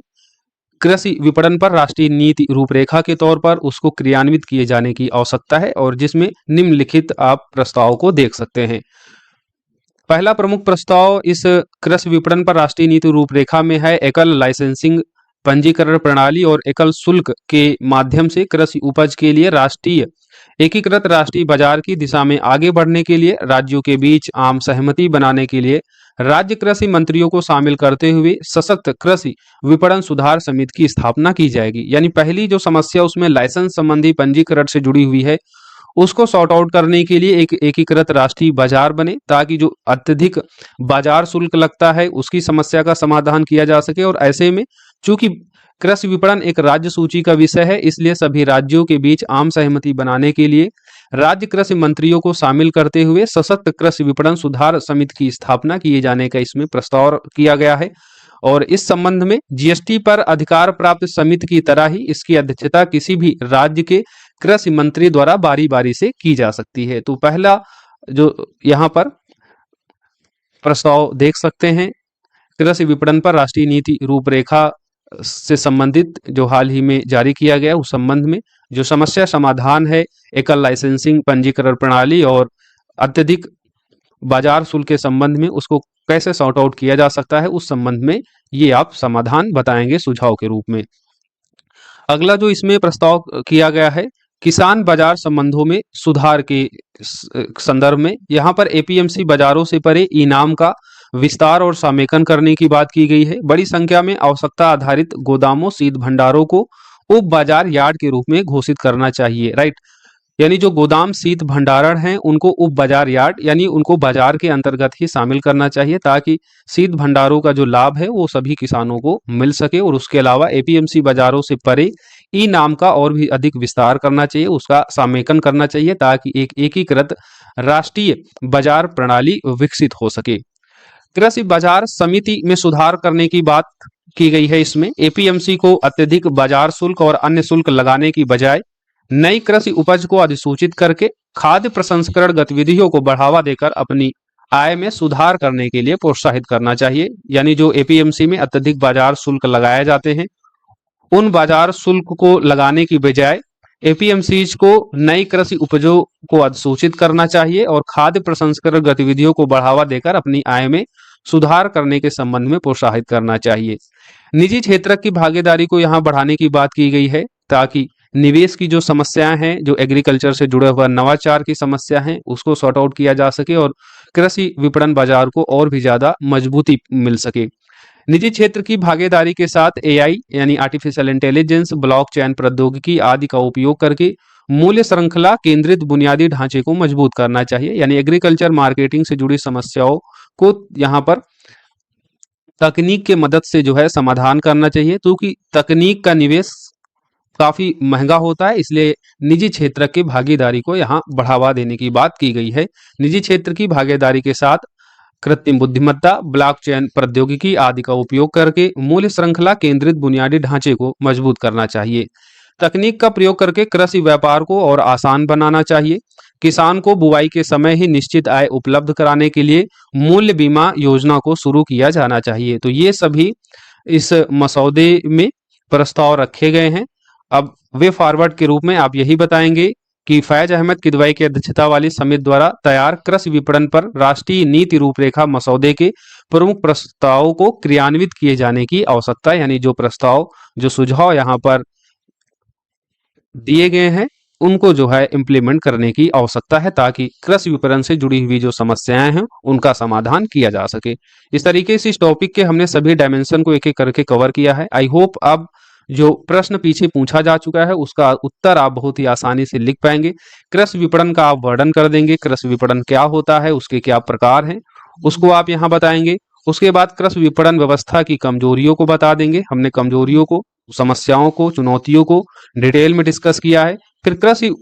कृषि विपणन पर राष्ट्रीय नीति रूपरेखा के तौर पर, उसको क्रियान्वित किए जाने की आवश्यकता है। और जिसमें निम्नलिखित आप प्रस्ताव को देख सकते हैं। पहला प्रमुख प्रस्ताव इस कृषि विपणन पर राष्ट्रीय नीति रूपरेखा में है एकल लाइसेंसिंग पंजीकरण प्रणाली और एकल शुल्क के माध्यम से कृषि उपज के लिए एकीकृत राष्ट्रीय बाजार की दिशा में आगे बढ़ने के लिए राज्यों के बीच आम सहमति बनाने के लिए राज्य कृषि मंत्रियों को शामिल करते हुए सशक्त कृषि विपणन सुधार समिति की स्थापना की जाएगी। यानी पहली जो समस्या उसमें लाइसेंस संबंधी पंजीकरण से जुड़ी हुई है, उसको सॉर्ट आउट करने के लिए एक एकीकृत राष्ट्रीय बाजार बने, ताकि जो अत्यधिक बाजार शुल्क लगता है उसकी समस्या का समाधान किया जा सके। और ऐसे में चूंकि कृषि विपणन एक राज्य सूची का विषय है, इसलिए सभी राज्यों के बीच आम सहमति बनाने के लिए राज्य कृषि मंत्रियों को शामिल करते हुए सशक्त कृषि विपणन सुधार समिति की स्थापना किए जाने का इसमें प्रस्ताव किया गया है। और इस संबंध में जीएसटी पर अधिकार प्राप्त समिति की तरह ही इसकी अध्यक्षता किसी भी राज्य के कृषि मंत्री द्वारा बारी बारी से की जा सकती है। तो पहला जो यहाँ पर प्रस्ताव देख सकते हैं, कृषि विपणन पर राष्ट्रीय नीति रूपरेखा से संबंधित जो हाल ही में जारी किया गया, उस संबंध में जो समस्या समाधान है एकल लाइसेंसिंग पंजीकरण प्रणाली और अत्यधिक बाजार शुल्क के संबंध में, उसको कैसे सॉर्ट आउट किया जा सकता है, उस संबंध में ये आप समाधान बताएंगे सुझाव के रूप में। अगला जो इसमें प्रस्ताव किया गया है किसान बाजार संबंधों में सुधार के संदर्भ में, यहाँ पर एपीएमसी बाजारों से परे इनाम का विस्तार और समेकन करने की बात की गई है। बड़ी संख्या में आवश्यकता आधारित गोदामों शीत भंडारों को उप बाजार यार्ड के रूप में घोषित करना चाहिए, राइट। यानी जो गोदाम शीत भंडारण हैं उनको उप बाजार यार्ड यानी उनको बाजार के अंतर्गत ही शामिल करना चाहिए, ताकि शीत भंडारों का जो लाभ है वो सभी किसानों को मिल सके। और उसके अलावा एपीएमसी बाजारों से परे ई नाम का और भी अधिक विस्तार करना चाहिए, उसका समेकन करना चाहिए, ताकि एक एकीकृत राष्ट्रीय बाजार प्रणाली विकसित हो सके। कृषि बाजार समिति में सुधार करने की बात की गई है। इसमें एपीएमसी को अत्यधिक बाजार शुल्क और अन्य शुल्क लगाने की बजाय नई कृषि उपज को अधिसूचित करके खाद्य प्रसंस्करण गतिविधियों को बढ़ावा देकर अपनी आय में सुधार करने के लिए प्रोत्साहित करना चाहिए। यानी जो एपीएमसी में अत्यधिक बाजार शुल्क लगाए जाते हैं, उन बाजार शुल्क को लगाने की बजाय एपीएमसीज को नई कृषि उपजों को अधिसूचित करना चाहिए और खाद्य प्रसंस्करण गतिविधियों को बढ़ावा देकर अपनी आय में सुधार करने के संबंध में प्रोत्साहित करना चाहिए। निजी क्षेत्र की भागीदारी को यहाँ बढ़ाने की बात की गई है, ताकि निवेश की जो समस्याएं हैं, जो एग्रीकल्चर से जुड़े हुआ नवाचार की समस्या है, उसको सॉर्ट आउट किया जा सके और कृषि विपणन बाजार को और भी ज्यादा मजबूती मिल सके। निजी क्षेत्र की भागीदारी के साथ एआई यानी आर्टिफिशियल इंटेलिजेंस, ब्लॉकचेन प्रौद्योगिकी आदि का उपयोग करके मूल्य श्रृंखला केंद्रित बुनियादी ढांचे को मजबूत करना चाहिए। यानी एग्रीकल्चर मार्केटिंग से जुड़ी समस्याओं को यहाँ पर तकनीक के मदद से जो है समाधान करना चाहिए, क्योंकि तकनीक का निवेश काफी महंगा होता है, इसलिए निजी क्षेत्र की भागीदारी को यहाँ बढ़ावा देने की बात की गई है। निजी क्षेत्र की भागीदारी के साथ कृत्रिम बुद्धिमत्ता, ब्लॉकचेन प्रौद्योगिकी आदि का उपयोग करके मूल्य श्रृंखला केंद्रित बुनियादी ढांचे को मजबूत करना चाहिए। तकनीक का प्रयोग करके कृषि व्यापार को और आसान बनाना चाहिए। किसान को बुआई के समय ही निश्चित आय उपलब्ध कराने के लिए मूल्य बीमा योजना को शुरू किया जाना चाहिए। तो ये सभी इस मसौदे में प्रस्ताव रखे गए हैं। अब वे फॉरवर्ड के रूप में आप यही बताएंगे कि फैज अहमद किदवई की अध्यक्षता वाली समिति द्वारा तैयार कृषि विपणन पर राष्ट्रीय नीति रूपरेखा मसौदे के प्रमुख प्रस्तावों को क्रियान्वित किए जाने की आवश्यकता है। यानी जो प्रस्ताव, जो सुझाव यहाँ पर दिए गए हैं, उनको जो है इम्प्लीमेंट करने की आवश्यकता है, ताकि कृषि विपणन से जुड़ी हुई जो समस्याएं हैं उनका समाधान किया जा सके। इस तरीके से इस टॉपिक के हमने सभी डायमेंशन को एक एक करके कवर किया है। आई होप अब जो प्रश्न पीछे पूछा जा चुका है उसका उत्तर आप बहुत ही आसानी से लिख पाएंगे। कृषि विपणन का आप वर्णन कर देंगे, कृषि विपणन क्या होता है, उसके क्या प्रकार हैं, उसको आप यहाँ बताएंगे। उसके बाद कृषि विपणन व्यवस्था की कमजोरियों को बता देंगे। हमने कमजोरियों को, समस्याओं को, चुनौतियों को डिटेल में डिस्कस किया है। फिर कृषि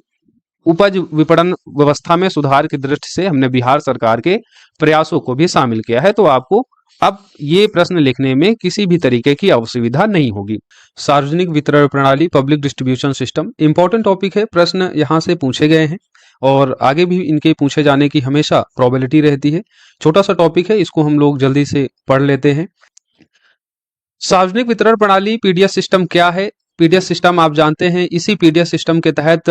उपज विपणन व्यवस्था में सुधार की दृष्टि से हमने बिहार सरकार के प्रयासों को भी शामिल किया है। तो आपको अब ये प्रश्न लिखने में किसी भी तरीके की असुविधा नहीं होगी। सार्वजनिक वितरण प्रणाली, public distribution system, important topic है। प्रश्न यहाँ से पूछे गए हैं और आगे भी इनके पूछे जाने की हमेशा प्रोबेबिलिटी रहती है। छोटा सा टॉपिक है, इसको हम लोग जल्दी से पढ़ लेते हैं। सार्वजनिक वितरण प्रणाली पीडीएस सिस्टम क्या है? पीडीएस सिस्टम आप जानते हैं, इसी पीडीएस सिस्टम के तहत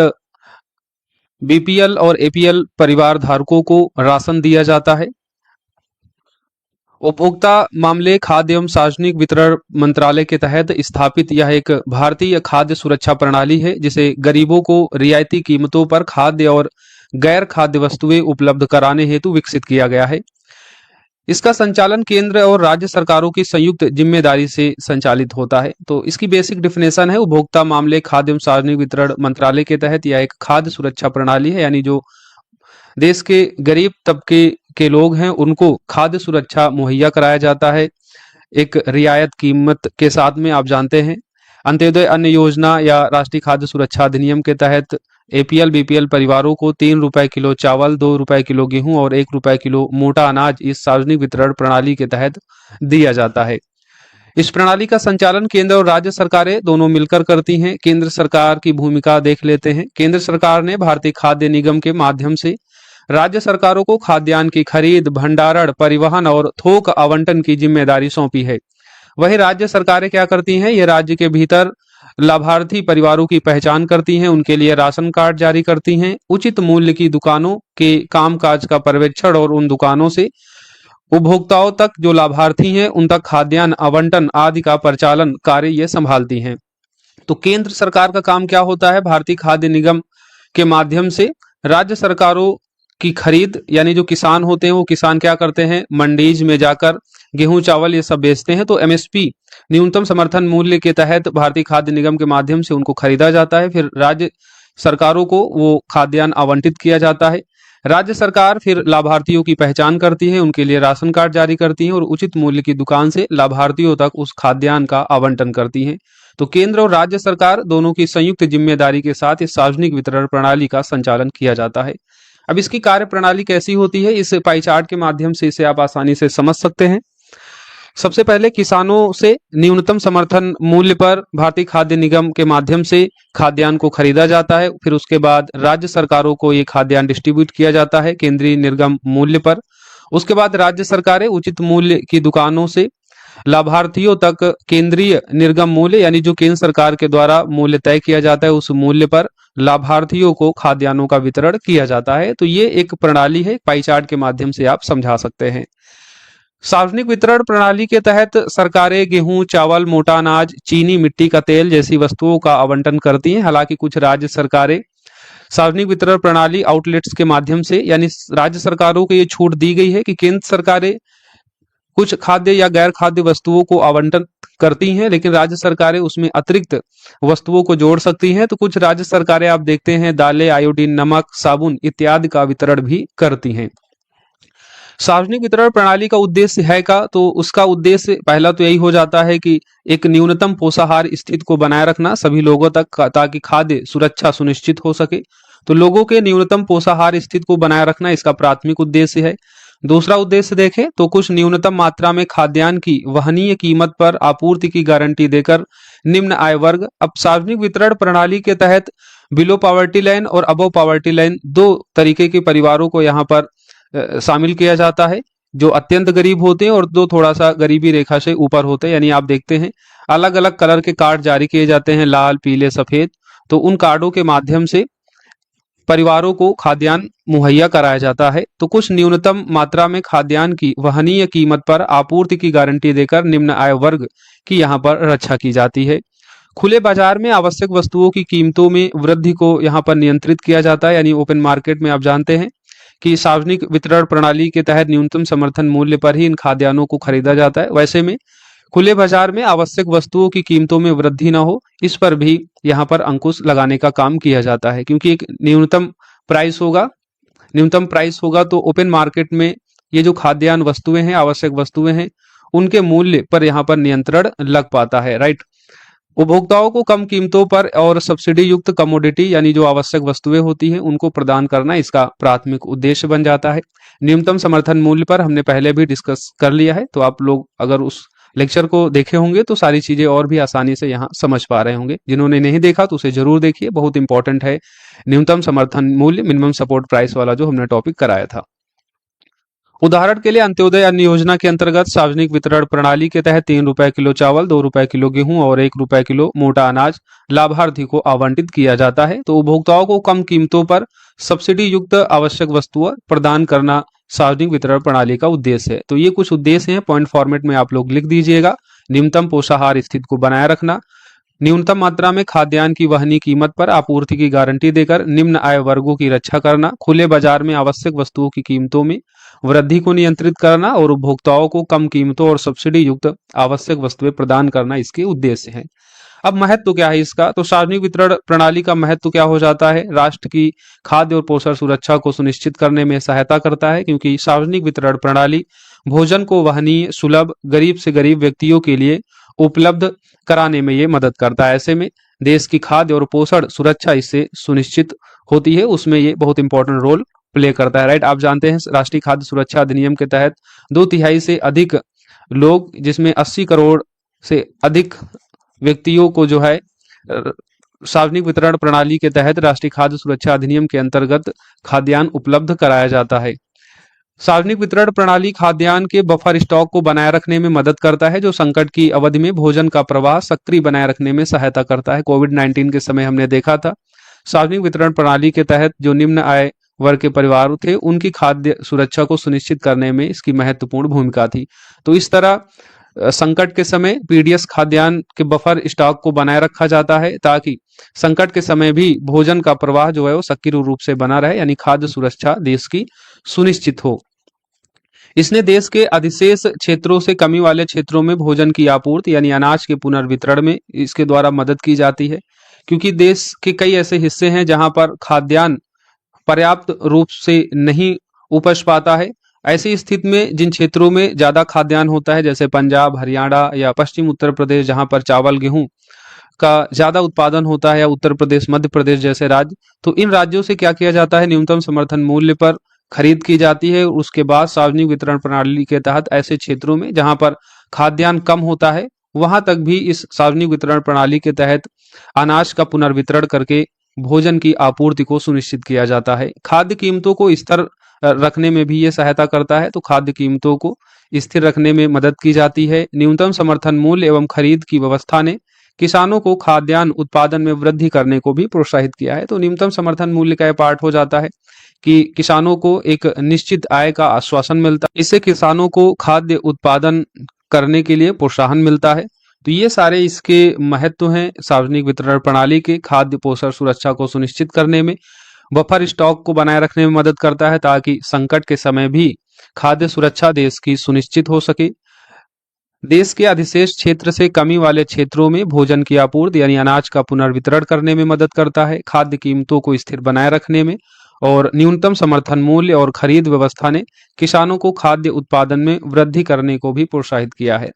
बीपीएल और एपीएल परिवार धारकों को राशन दिया जाता है। उपभोक्ता मामले, खाद्य एवं सार्वजनिक वितरण मंत्रालय के तहत स्थापित यह एक भारतीय खाद्य सुरक्षा प्रणाली है, जिसे गरीबों को रियायती कीमतों पर खाद्य और गैर खाद्य वस्तुएं उपलब्ध कराने हेतु विकसित किया गया है। इसका संचालन केंद्र और राज्य सरकारों की संयुक्त जिम्मेदारी से संचालित होता है। तो इसकी बेसिक डिफिनेशन है, उपभोक्ता मामले, खाद्य एवं सार्वजनिक वितरण मंत्रालय के तहत यह एक खाद्य सुरक्षा प्रणाली है। यानी जो देश के गरीब तबके के लोग हैं उनको खाद्य सुरक्षा मुहैया कराया जाता है एक रियायत कीमत के साथ में। आप जानते हैं अंत्योदय अन्न योजना या राष्ट्रीय खाद्य सुरक्षा अधिनियम के तहत एपीएल बीपीएल परिवारों को 3 रुपए किलो चावल, 2 रुपए किलो गेहूं और 1 रुपए किलो मोटा अनाज इस सार्वजनिक वितरण प्रणाली के तहत दिया जाता है। इस प्रणाली का संचालन केंद्र और राज्य सरकारें दोनों मिलकर करती हैं। केंद्र सरकार की भूमिका देख लेते हैं। केंद्र सरकार ने भारतीय खाद्य निगम के माध्यम से राज्य सरकारों को खाद्यान्न की खरीद, भंडारण, परिवहन और थोक आवंटन की जिम्मेदारी सौंपी है। वही राज्य सरकारें क्या करती हैं, ये राज्य के भीतर लाभार्थी परिवारों की पहचान करती हैं, उनके लिए राशन कार्ड जारी करती हैं, उचित मूल्य की दुकानों के कामकाज का पर्यवेक्षण और उन दुकानों से उपभोक्ताओं तक जो लाभार्थी हैं उन तक खाद्यान्न आवंटन आदि का परिचालन कार्य ये संभालती हैं। तो केंद्र सरकार का काम क्या होता है, भारतीय खाद्य निगम के माध्यम से राज्य सरकारों की खरीद, यानी जो किसान होते हैं वो किसान क्या करते हैं, मंडीज में जाकर गेहूं चावल ये सब बेचते हैं। तो एमएसपी न्यूनतम समर्थन मूल्य के तहत भारतीय खाद्य निगम के माध्यम से उनको खरीदा जाता है। फिर राज्य सरकारों को वो खाद्यान्न आवंटित किया जाता है। राज्य सरकार फिर लाभार्थियों की पहचान करती है, उनके लिए राशन कार्ड जारी करती है और उचित मूल्य की दुकान से लाभार्थियों तक उस खाद्यान्न का आवंटन करती हैं। तो केंद्र और राज्य सरकार दोनों की संयुक्त जिम्मेदारी के साथ इस सार्वजनिक वितरण प्रणाली का संचालन किया जाता है। अब इसकी कार्य प्रणाली कैसी होती है, इस पाई चार्ट के माध्यम से इसे आप आसानी से समझ सकते हैं। सबसे पहले किसानों से न्यूनतम समर्थन मूल्य पर भारतीय खाद्य निगम के माध्यम से खाद्यान्न को खरीदा जाता है। फिर उसके बाद राज्य सरकारों को ये खाद्यान्न डिस्ट्रीब्यूट किया जाता है केंद्रीय निर्गम मूल्य पर। उसके बाद राज्य सरकारें उचित मूल्य की दुकानों से लाभार्थियों तक केंद्रीय निर्गम मूल्य यानी जो केंद्र सरकार के द्वारा मूल्य तय किया जाता है उस मूल्य पर लाभार्थियों को खाद्यान्नों का वितरण किया जाता है। तो ये एक प्रणाली है, पाई चार्ट के माध्यम से आप समझा सकते हैं। सार्वजनिक वितरण प्रणाली के तहत सरकारें गेहूं, चावल, मोटा अनाज, चीनी, मिट्टी का तेल जैसी वस्तुओं का आवंटन करती हैं। हालांकि कुछ राज्य सरकारें सार्वजनिक वितरण प्रणाली आउटलेट्स के माध्यम से, यानी राज्य सरकारों को ये छूट दी गई है कि केंद्र सरकारें कुछ खाद्य या गैर खाद्य वस्तुओं को आवंटन करती हैं, लेकिन राज्य सरकारें उसमें अतिरिक्त वस्तुओं को जोड़ सकती हैं। तो कुछ राज्य सरकारें आप देखते हैं दालें, आयोडीन, नमक, साबुन इत्यादि का वितरण भी करती हैं। सार्वजनिक वितरण प्रणाली का उद्देश्य है का, तो उसका उद्देश्य पहला तो यही हो जाता है कि एक न्यूनतम पोषाहार स्थिति को बनाए रखना सभी लोगों तक, ताकि खाद्य सुरक्षा सुनिश्चित हो सके। तो लोगों के न्यूनतम पोषाहार स्थिति को बनाए रखना इसका प्राथमिक उद्देश्य है। दूसरा उद्देश्य देखें तो कुछ न्यूनतम मात्रा में खाद्यान्न की वहनीय कीमत पर आपूर्ति की गारंटी देकर निम्न आय वर्ग। अब सार्वजनिक वितरण प्रणाली के तहत बिलो पॉवर्टी लाइन और अबव पॉवर्टी लाइन दो तरीके के परिवारों को यहाँ पर शामिल किया जाता है, जो अत्यंत गरीब होते हैं और दो थोड़ा सा गरीबी रेखा से ऊपर होते हैं। यानी आप देखते हैं अलग अलग कलर के कार्ड जारी किए जाते हैं, लाल, पीले, सफेद। तो उन कार्डों के माध्यम से परिवारों को खाद्यान्न मुहैया कराया जाता है। तो कुछ न्यूनतम मात्रा में खाद्यान्न की वहनीय कीमत पर आपूर्ति की गारंटी देकर निम्न आय वर्ग की यहाँ पर रक्षा की जाती है। खुले बाजार में आवश्यक वस्तुओं की कीमतों में वृद्धि को यहाँ पर नियंत्रित किया जाता है, यानी ओपन मार्केट में आप जानते हैं कि सार्वजनिक वितरण प्रणाली के तहत न्यूनतम समर्थन मूल्य पर ही इन खाद्यान्नों को खरीदा जाता है। वैसे में खुले बाजार में आवश्यक वस्तुओं की कीमतों में वृद्धि न हो, इस पर भी यहाँ पर अंकुश लगाने का काम किया जाता है, क्योंकि एक न्यूनतम प्राइस होगा तो ओपन मार्केट में ये जो खाद्यान्न वस्तुएं हैं, आवश्यक वस्तुएं हैं, उनके मूल्य पर यहाँ पर नियंत्रण लग पाता है। राइट। उपभोक्ताओं को कम कीमतों पर और सब्सिडी युक्त कमोडिटी यानी जो आवश्यक वस्तुएं होती हैं उनको प्रदान करना इसका प्राथमिक उद्देश्य बन जाता है। न्यूनतम समर्थन मूल्य पर हमने पहले भी डिस्कस कर लिया है, तो आप लोग अगर उस लेक्चर को देखे होंगे तो सारी चीजें और भी आसानी से यहाँ समझ पा रहे होंगे। जिन्होंने नहीं देखा तो उसे जरूर देखिए, बहुत इंपॉर्टेंट है न्यूनतम समर्थन मूल्य, मिनिमम सपोर्ट प्राइस वाला जो हमने टॉपिक कराया था। उदाहरण के लिए अंत्योदय अन्न योजना के अंतर्गत सार्वजनिक वितरण प्रणाली के तहत 3 रुपए किलो चावल, 2 रुपए किलो गेहूं और 1 रुपए किलो मोटा अनाज लाभार्थी को आवंटित किया जाता है। तो उपभोक्ताओं को कम कीमतों पर सब्सिडी युक्त आवश्यक वस्तुएं प्रदान करना सार्वजनिक वितरण प्रणाली का उद्देश्य है। तो ये कुछ उद्देश्य हैं, पॉइंट फॉर्मेट में आप लोग लिख दीजिएगा। न्यूनतम पोषाहार स्थिति को बनाए रखना, न्यूनतम मात्रा में खाद्यान्न की वहनीय कीमत पर आपूर्ति की गारंटी देकर निम्न आय वर्गों की रक्षा करना, खुले बाजार में आवश्यक वस्तुओं की कीमतों में वृद्धि को नियंत्रित करना और उपभोक्ताओं को कम कीमतों और सब्सिडी युक्त आवश्यक वस्तुएं प्रदान करना इसके उद्देश्य है। अब महत्व क्या है इसका, तो सार्वजनिक वितरण प्रणाली का महत्व क्या हो जाता है, राष्ट्र की खाद्य और पोषण सुरक्षा को सुनिश्चित करने में सहायता करता है, क्योंकि सार्वजनिक वितरण प्रणाली भोजन को वहनीय, सुलभ, गरीब से गरीब व्यक्तियों के लिए उपलब्ध कराने में ये मदद करता है। ऐसे में देश की खाद्य और पोषण सुरक्षा इससे सुनिश्चित होती है, उसमें ये बहुत इंपॉर्टेंट रोल प्ले करता है। राइट। आप जानते हैं राष्ट्रीय खाद्य सुरक्षा अधिनियम के तहत 2/3 से अधिक लोग, जिसमें 80 करोड़ से अधिक व्यक्तियों को जो है सार्वजनिक वितरण प्रणाली के तहत राष्ट्रीय खाद्य सुरक्षा अधिनियम के अंतर्गत खाद्यान्न उपलब्ध कराया जाता है। सार्वजनिक वितरण प्रणाली खाद्यान्न के बफर स्टॉक को बनाए रखने में मदद करता है, जो संकट की अवधि में भोजन का प्रवाह सक्रिय बनाए रखने में सहायता करता है। कोविड-19 के समय हमने देखा था सार्वजनिक वितरण प्रणाली के तहत जो निम्न आय वर्ग के परिवार थे उनकी खाद्य सुरक्षा को सुनिश्चित करने में इसकी महत्वपूर्ण भूमिका थी। तो इस तरह संकट के समय पीडीएस खाद्यान्न के बफर स्टॉक को बनाए रखा जाता है, ताकि संकट के समय भी भोजन का प्रवाह जो है वो सक्रिय रूप से बना रहे, यानी खाद्य सुरक्षा देश की सुनिश्चित हो। इसने देश के अधिशेष क्षेत्रों से कमी वाले क्षेत्रों में भोजन की आपूर्ति यानी अनाज के पुनर्वितरण में इसके द्वारा मदद की जाती है। क्योंकि देश के कई ऐसे हिस्से हैं जहां पर खाद्यान्न पर्याप्त रूप से नहीं उपज पाता है। ऐसी स्थिति में जिन क्षेत्रों में ज्यादा खाद्यान्न होता है, जैसे पंजाब, हरियाणा या पश्चिम उत्तर प्रदेश, जहां पर चावल गेहूं का ज्यादा उत्पादन होता है, या उत्तर प्रदेश, मध्य प्रदेश जैसे राज्य, तो इन राज्यों से क्या किया जाता है, न्यूनतम समर्थन मूल्य पर खरीद की जाती है। उसके बाद सार्वजनिक वितरण प्रणाली के तहत ऐसे क्षेत्रों में जहां पर खाद्यान्न कम होता है, वहां तक भी इस सार्वजनिक वितरण प्रणाली के तहत अनाज का पुनर्वितरण करके भोजन की आपूर्ति को सुनिश्चित किया जाता है। खाद्य कीमतों को स्थिर रखने में भी ये सहायता करता है। तो खाद्य कीमतों को स्थिर रखने में मदद की जाती है। न्यूनतम समर्थन मूल्य एवं खरीद की व्यवस्था ने किसानों को खाद्यान्न उत्पादन में वृद्धि करने को भी प्रोत्साहित किया है। तो न्यूनतम समर्थन मूल्य का यह पार्ट हो जाता है कि किसानों को एक निश्चित आय का आश्वासन मिलता है। इससे किसानों को खाद्य उत्पादन करने के लिए प्रोत्साहन मिलता है। तो ये सारे इसके महत्व हैं सार्वजनिक वितरण प्रणाली के। खाद्य पोषण सुरक्षा को सुनिश्चित करने में, बफर स्टॉक को बनाए रखने में मदद करता है, ताकि संकट के समय भी खाद्य सुरक्षा देश की सुनिश्चित हो सके। देश के अधिशेष क्षेत्र से कमी वाले क्षेत्रों में भोजन की आपूर्ति यानी अनाज का पुनर्वितरण करने में मदद करता है। खाद्य कीमतों को स्थिर बनाए रखने में और न्यूनतम समर्थन मूल्य और खरीद व्यवस्था ने किसानों को खाद्य उत्पादन में वृद्धि करने को भी प्रोत्साहित किया है।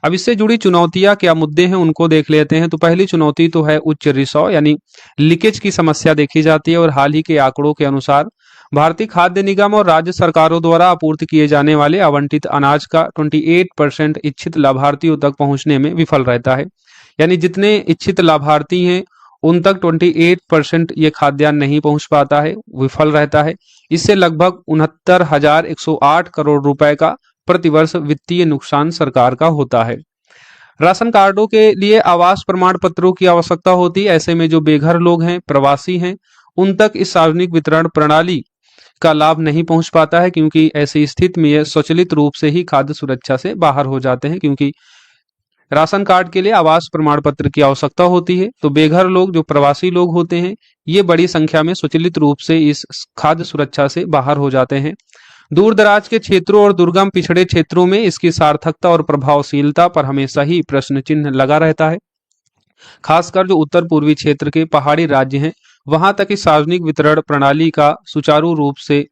अब इससे जुड़ी चुनौतियां क्या मुद्दे हैं उनको देख लेते हैं। तो पहली चुनौती तो है उच्च रिसाव यानी लीकेज की समस्या देखी जाती है। और हाल ही के आंकड़ों के अनुसार भारतीय खाद्य निगम और राज्य सरकारों द्वारा आपूर्ति किए जाने वाले आवंटित अनाज का 28% इच्छित लाभार्थियों तक पहुंचने में विफल रहता है। यानी जितने इच्छित लाभार्थी हैं उन तक 28% ये खाद्यान्न नहीं पहुंच पाता है, विफल रहता है। इससे लगभग 69,108 करोड़ रुपए का प्रतिवर्ष वित्तीय नुकसान सरकार का होता है। राशन कार्डों के लिए आवास प्रमाण पत्रों की आवश्यकता होती है। ऐसे में जो बेघर लोग हैं, प्रवासी हैं, उन तक इस सार्वजनिक वितरण प्रणाली का लाभ नहीं पहुंच पाता है, क्योंकि ऐसी स्थिति में यह स्वचालित रूप से ही खाद्य सुरक्षा से बाहर हो जाते हैं, क्योंकि राशन कार्ड के लिए आवास प्रमाण पत्र की आवश्यकता होती है। तो बेघर लोग, जो प्रवासी लोग होते हैं, ये बड़ी संख्या में स्वचालित रूप से इस खाद्य सुरक्षा से बाहर हो जाते हैं। दूर दराज के क्षेत्रों और दुर्गम पिछड़े क्षेत्रों में इसकी सार्थकता और प्रभावशीलता पर हमेशा ही प्रश्न चिन्ह लगा रहता है। खासकर जो उत्तर पूर्वी क्षेत्र के पहाड़ी राज्य हैं, वहां तक इस सार्वजनिक वितरण प्रणाली का सुचारू रूप से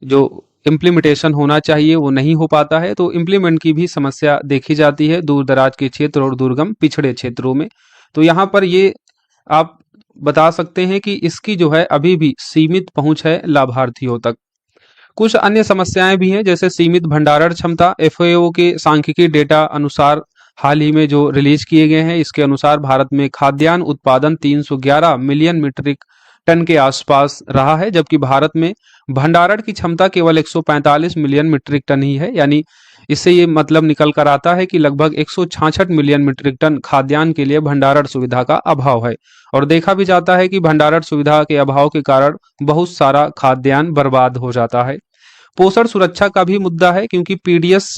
जो इम्प्लीमेंटेशन होना चाहिए वो नहीं हो पाता है। तो इम्प्लीमेंट की भी समस्या देखी जाती है दूर दराज के क्षेत्र और दुर्गम पिछड़े क्षेत्रों में। तो यहाँ पर ये आप बता सकते हैं कि इसकी जो है अभी भी सीमित पहुंच है लाभार्थियों तक। कुछ अन्य समस्याएं भी हैं, जैसे सीमित भंडारण क्षमता। एफएओ के सांख्यिकी डेटा अनुसार हाल ही में जो रिलीज किए गए हैं, इसके अनुसार भारत में खाद्यान्न उत्पादन 311 मिलियन मीट्रिक टन के आसपास रहा है, जबकि भारत में भंडारण की क्षमता केवल 145 मिलियन मीट्रिक टन ही है। यानी इससे ये मतलब निकल कर आता है कि लगभग 166 मिलियन मीट्रिक टन खाद्यान्न के लिए भंडारण सुविधा का अभाव है। और देखा भी जाता है कि भंडारण सुविधा के अभाव के कारण बहुत सारा खाद्यान्न बर्बाद हो जाता है। पोषण सुरक्षा का भी मुद्दा है, क्योंकि पीडीएस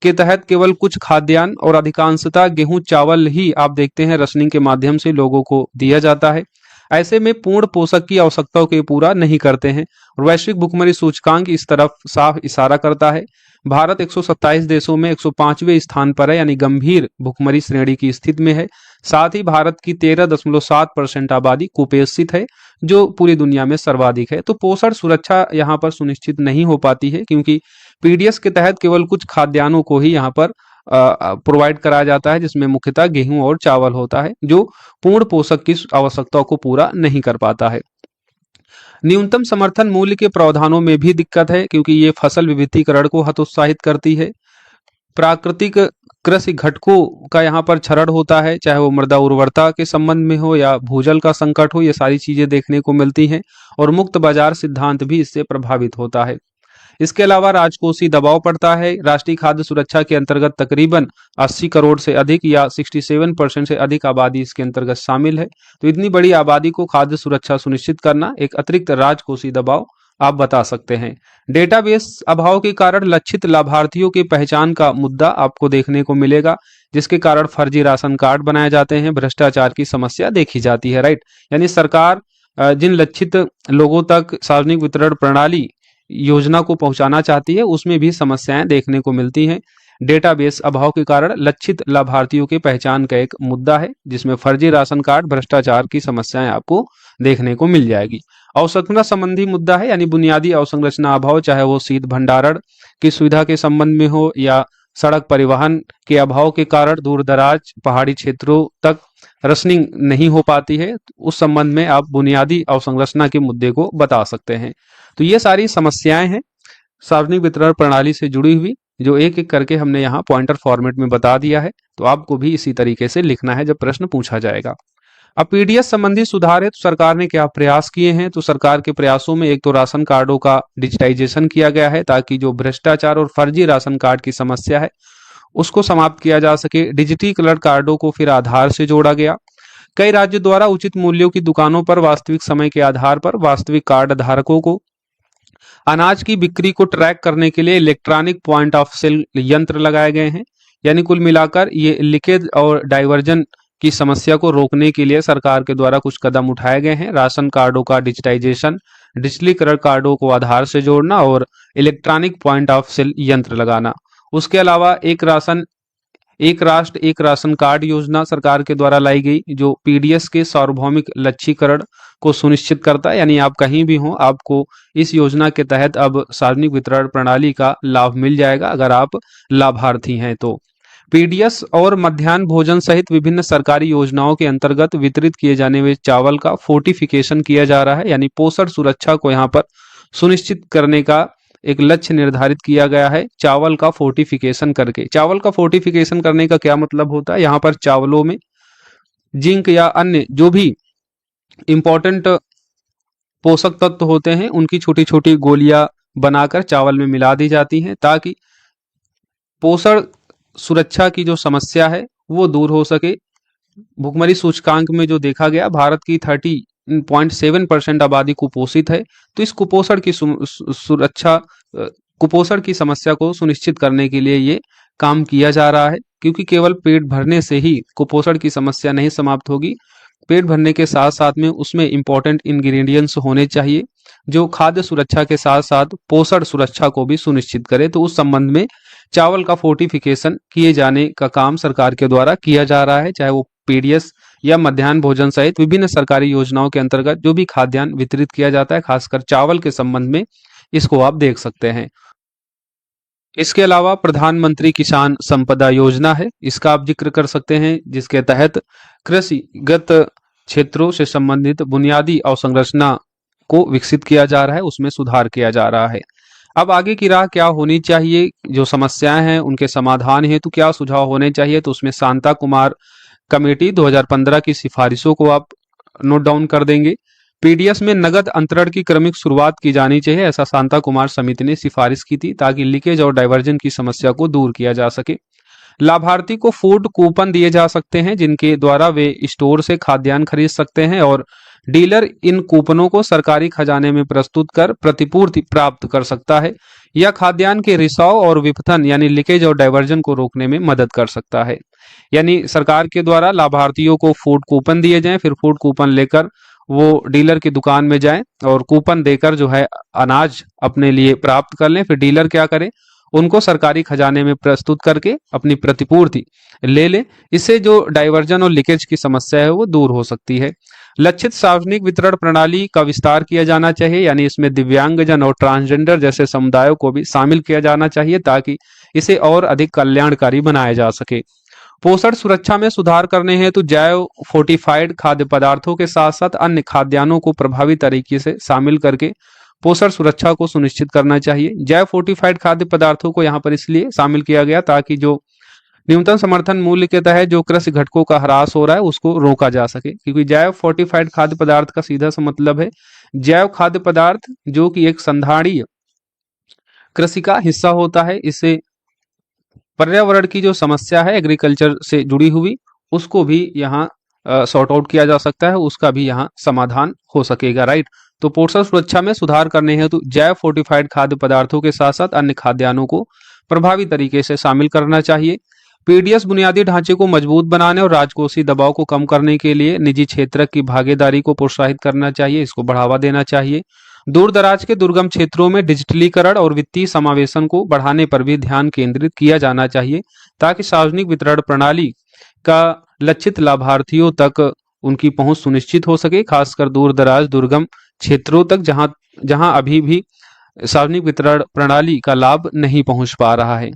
के तहत केवल कुछ खाद्यान्न और अधिकांशतः गेहूं चावल ही आप देखते हैं रसनिंग के माध्यम से लोगों को दिया जाता है। ऐसे में पूर्ण पोषक की आवश्यकताओं को पूरा नहीं करते हैं। और वैश्विक भुखमरी सूचकांक इस तरफ साफ इशारा करता है। भारत 127 देशों में 105वें स्थान पर है, यानी गंभीर भुखमरी श्रेणी की स्थिति में है। साथ ही भारत की 13.7% आबादी कुपोषित है, जो पूरी दुनिया में सर्वाधिक है। तो पोषण सुरक्षा यहाँ पर सुनिश्चित नहीं हो पाती है, क्योंकि पीडीएस के तहत केवल कुछ खाद्यान्नों को ही यहाँ पर प्रोवाइड कराया जाता है, जिसमें मुख्यतः गेहूं और चावल होता है, जो पूर्ण पोषक की आवश्यकताओं को पूरा नहीं कर पाता है। न्यूनतम समर्थन मूल्य के प्रावधानों में भी दिक्कत है, क्योंकि ये फसल विविधीकरण को हतोत्साहित करती है। प्राकृतिक कृषि घटकों का यहाँ पर क्षरण होता है, चाहे वो मृदा उर्वरता के संबंध में हो या भूजल का संकट हो, ये सारी चीजें देखने को मिलती हैं। और मुक्त बाजार सिद्धांत भी इससे प्रभावित होता है। इसके अलावा राजकोषीय दबाव पड़ता है। राष्ट्रीय खाद्य सुरक्षा के अंतर्गत तकरीबन 80 करोड़ से अधिक या 67% से अधिक आबादी इसके अंतर्गत शामिल है। तो इतनी बड़ी आबादी को खाद्य सुरक्षा सुनिश्चित करना एक अतिरिक्त राजकोषीय दबाव आप बता सकते हैं। डेटाबेस अभाव के कारण लक्षित लाभार्थियों की पहचान का मुद्दा आपको देखने को मिलेगा, जिसके कारण फर्जी राशन कार्ड बनाए जाते हैं, भ्रष्टाचार की समस्या देखी जाती है। राइट, यानी सरकार जिन लक्षित लोगों तक सार्वजनिक वितरण प्रणाली योजना को पहुंचाना चाहती है, उसमें भी समस्याएं देखने को मिलती हैं। डेटाबेस अभाव के कारण लक्षित लाभार्थियों की पहचान का एक मुद्दा है, जिसमें फर्जी राशन कार्ड, भ्रष्टाचार की समस्याएं आपको देखने को मिल जाएगी। अवसंरचना संबंधी मुद्दा है, यानी बुनियादी अवसंरचना अभाव, चाहे वो शीत भंडारण की सुविधा के संबंध में हो या सड़क परिवहन के अभाव के कारण दूर दराज पहाड़ी क्षेत्रों तक रसनिंग नहीं हो पाती है, उस संबंध में आप बुनियादी अवसंरचना के मुद्दे को बता सकते हैं। तो ये सारी समस्याएं हैं सार्वजनिक वितरण प्रणाली से जुड़ी हुई, जो एक एक करके हमने यहाँ पॉइंटर फॉर्मेट में बता दिया है। तो आपको भी इसी तरीके से लिखना है जब प्रश्न पूछा जाएगा। अब पीडीएस संबंधी सुधार है, तो सरकार ने क्या प्रयास किए हैं? तो सरकार के प्रयासों में एक तो राशन कार्डों का डिजिटाइजेशन किया गया है, ताकि जो भ्रष्टाचार और फर्जी राशन कार्ड की समस्या है उसको समाप्त किया जा सके। डिजिटीकरण कार्डों को फिर आधार से जोड़ा गया। कई राज्यों द्वारा उचित मूल्यों की दुकानों पर वास्तविक समय के आधार पर वास्तविक कार्ड धारकों को अनाज की बिक्री को ट्रैक करने के लिए इलेक्ट्रॉनिक पॉइंट ऑफ सेल यंत्र लगाए गए हैं। यानी कुल मिलाकर ये लीकेज और डाइवर्जन की समस्या को रोकने के लिए सरकार के द्वारा कुछ कदम उठाए गए हैं। राशन कार्डों का डिजिटाइजेशन, डिजिटलीकरण, कार्डों को आधार से जोड़ना और इलेक्ट्रॉनिक पॉइंट ऑफ सेल यंत्र लगाना। उसके अलावा एक राष्ट्र एक राशन कार्ड योजना सरकार के द्वारा लाई गई, जो पीडीएस के सार्वभौमिक लक्ष्यीकरण को सुनिश्चित करता है। यानी आप कहीं भी हो, आपको इस योजना के तहत अब सार्वजनिक वितरण प्रणाली का लाभ मिल जाएगा अगर आप लाभार्थी हैं तो। पीडीएस और मध्याह्न भोजन सहित विभिन्न सरकारी योजनाओं के अंतर्गत वितरित किए जाने वाले चावल का फोर्टिफिकेशन किया जा रहा है, यानी पोषण सुरक्षा को यहाँ पर सुनिश्चित करने का एक लक्ष्य निर्धारित किया गया है चावल का फोर्टिफिकेशन करके। चावल का फोर्टिफिकेशन करने का क्या मतलब होता है? यहाँ पर चावलों में जिंक या अन्य जो भी इंपॉर्टेंट पोषक तत्व होते हैं उनकी छोटी छोटी गोलियां बनाकर चावल में मिला दी जाती हैं, ताकि पोषण सुरक्षा की जो समस्या है वो दूर हो सके। भुखमरी सूचकांक में जो देखा गया, भारत की 30.7% आबादी कुपोषित है। तो इस कुपोषण की सुरक्षा, कुपोषण की समस्या को सुनिश्चित करने के लिए ये काम किया जा रहा है, क्योंकि केवल पेट भरने से ही कुपोषण की समस्या नहीं समाप्त होगी। पेट भरने के साथ साथ में उसमें इंपॉर्टेंट इंग्रेडिएंट्स होने चाहिए जो खाद्य सुरक्षा के साथ साथ पोषण सुरक्षा को भी सुनिश्चित करे। तो उस संबंध में चावल का फोर्टिफिकेशन किए जाने का काम सरकार के द्वारा किया जा रहा है, चाहे वो पीडीएस या मध्याह्न भोजन सहित विभिन्न सरकारी योजनाओं के अंतर्गत जो भी खाद्यान्न वितरित किया जाता है, खासकर चावल के संबंध में, इसको आप देख सकते हैं। इसके अलावा प्रधानमंत्री किसान संपदा योजना है, इसका आप जिक्र कर सकते हैं, जिसके तहत कृषिगत क्षेत्रों से संबंधित बुनियादी अवसंरचना को विकसित किया जा रहा है, उसमें सुधार किया जा रहा है। अब आगे की राह क्या होनी चाहिए, जो समस्याएं हैं उनके समाधान हेतु क्या सुझाव होने चाहिए, तो उसमें शांता कुमार कमेटी 2015 की सिफारिशों को आप नोट डाउन कर देंगे। पीडीएस में नगद अंतरण की क्रमिक शुरुआत की जानी चाहिए, ऐसा शांता कुमार समिति ने सिफारिश की थी, ताकि लीकेज और डाइवर्जन की समस्या को दूर किया जा सके। लाभार्थी को फूड कूपन दिए जा सकते हैं, जिनके द्वारा वे स्टोर से खाद्यान्न खरीद सकते हैं, और डीलर इन कूपनों को सरकारी खजाने में प्रस्तुत कर प्रतिपूर्ति प्राप्त कर सकता है। यह खाद्यान्न के रिसाव और विपथन यानी लीकेज और डाइवर्जन को रोकने में मदद कर सकता है। यानी सरकार के द्वारा लाभार्थियों को फूड कूपन दिए जाएं, फिर फूड कूपन लेकर वो डीलर की दुकान में जाएं और कूपन देकर जो है अनाज अपने लिए प्राप्त कर लें। फिर डीलर क्या करे, उनको सरकारी खजाने में प्रस्तुत करके अपनी प्रतिपूर्ति ले लें। इससे जो डाइवर्जन और लीकेज की समस्या है वो दूर हो सकती है। लक्षित सार्वजनिक वितरण प्रणाली का विस्तार किया जाना चाहिए, यानी इसमें दिव्यांगजन और ट्रांसजेंडर जैसे समुदायों को भी शामिल किया जाना चाहिए, ताकि इसे और अधिक कल्याणकारी बनाया जा सके। पोषण सुरक्षा में सुधार करने हेतु जैव फोर्टिफाइड खाद्य पदार्थों के साथ साथ अन्य खाद्यान्नों को प्रभावी तरीके से शामिल करके पोषण सुरक्षा को सुनिश्चित करना चाहिए। जैव फोर्टिफाइड खाद्य पदार्थों को यहाँ पर इसलिए शामिल किया गया ताकि जो न्यूनतम समर्थन मूल्य के तहत जो कृषि घटकों का ह्रास हो रहा है उसको रोका जा सके, क्योंकि जैव फोर्टिफाइड खाद्य पदार्थ का सीधा सा मतलब है जैव खाद्य पदार्थ जो कि एक संधारणीय कृषि का हिस्सा होता है। इससे पर्यावरण की जो समस्या है एग्रीकल्चर से जुड़ी हुई उसको भी यहाँ सॉर्ट आउट किया जा सकता है, उसका भी यहाँ समाधान हो सकेगा, राइट। तो पोषण सुरक्षा में सुधार करने हेतु जैव फोर्टिफाइड खाद्य पदार्थों के साथ साथ अन्य खाद्यान्नों को प्रभावी तरीके से शामिल करना चाहिए। पीडीएस बुनियादी ढांचे को मजबूत बनाने और राजकोषीय दबाव को कम करने के लिए निजी क्षेत्र की भागीदारी को प्रोत्साहित करना चाहिए, इसको बढ़ावा देना चाहिए। दूर दराज के दुर्गम क्षेत्रों में डिजिटलीकरण और वित्तीय समावेशन को बढ़ाने पर भी ध्यान केंद्रित किया जाना चाहिए, ताकि सार्वजनिक वितरण प्रणाली का लक्षित लाभार्थियों तक उनकी पहुंच सुनिश्चित हो सके, खासकर दूर दराज दुर्गम क्षेत्रों तक जहां जहां अभी भी सार्वजनिक वितरण प्रणाली का लाभ नहीं पहुंच पा रहा है।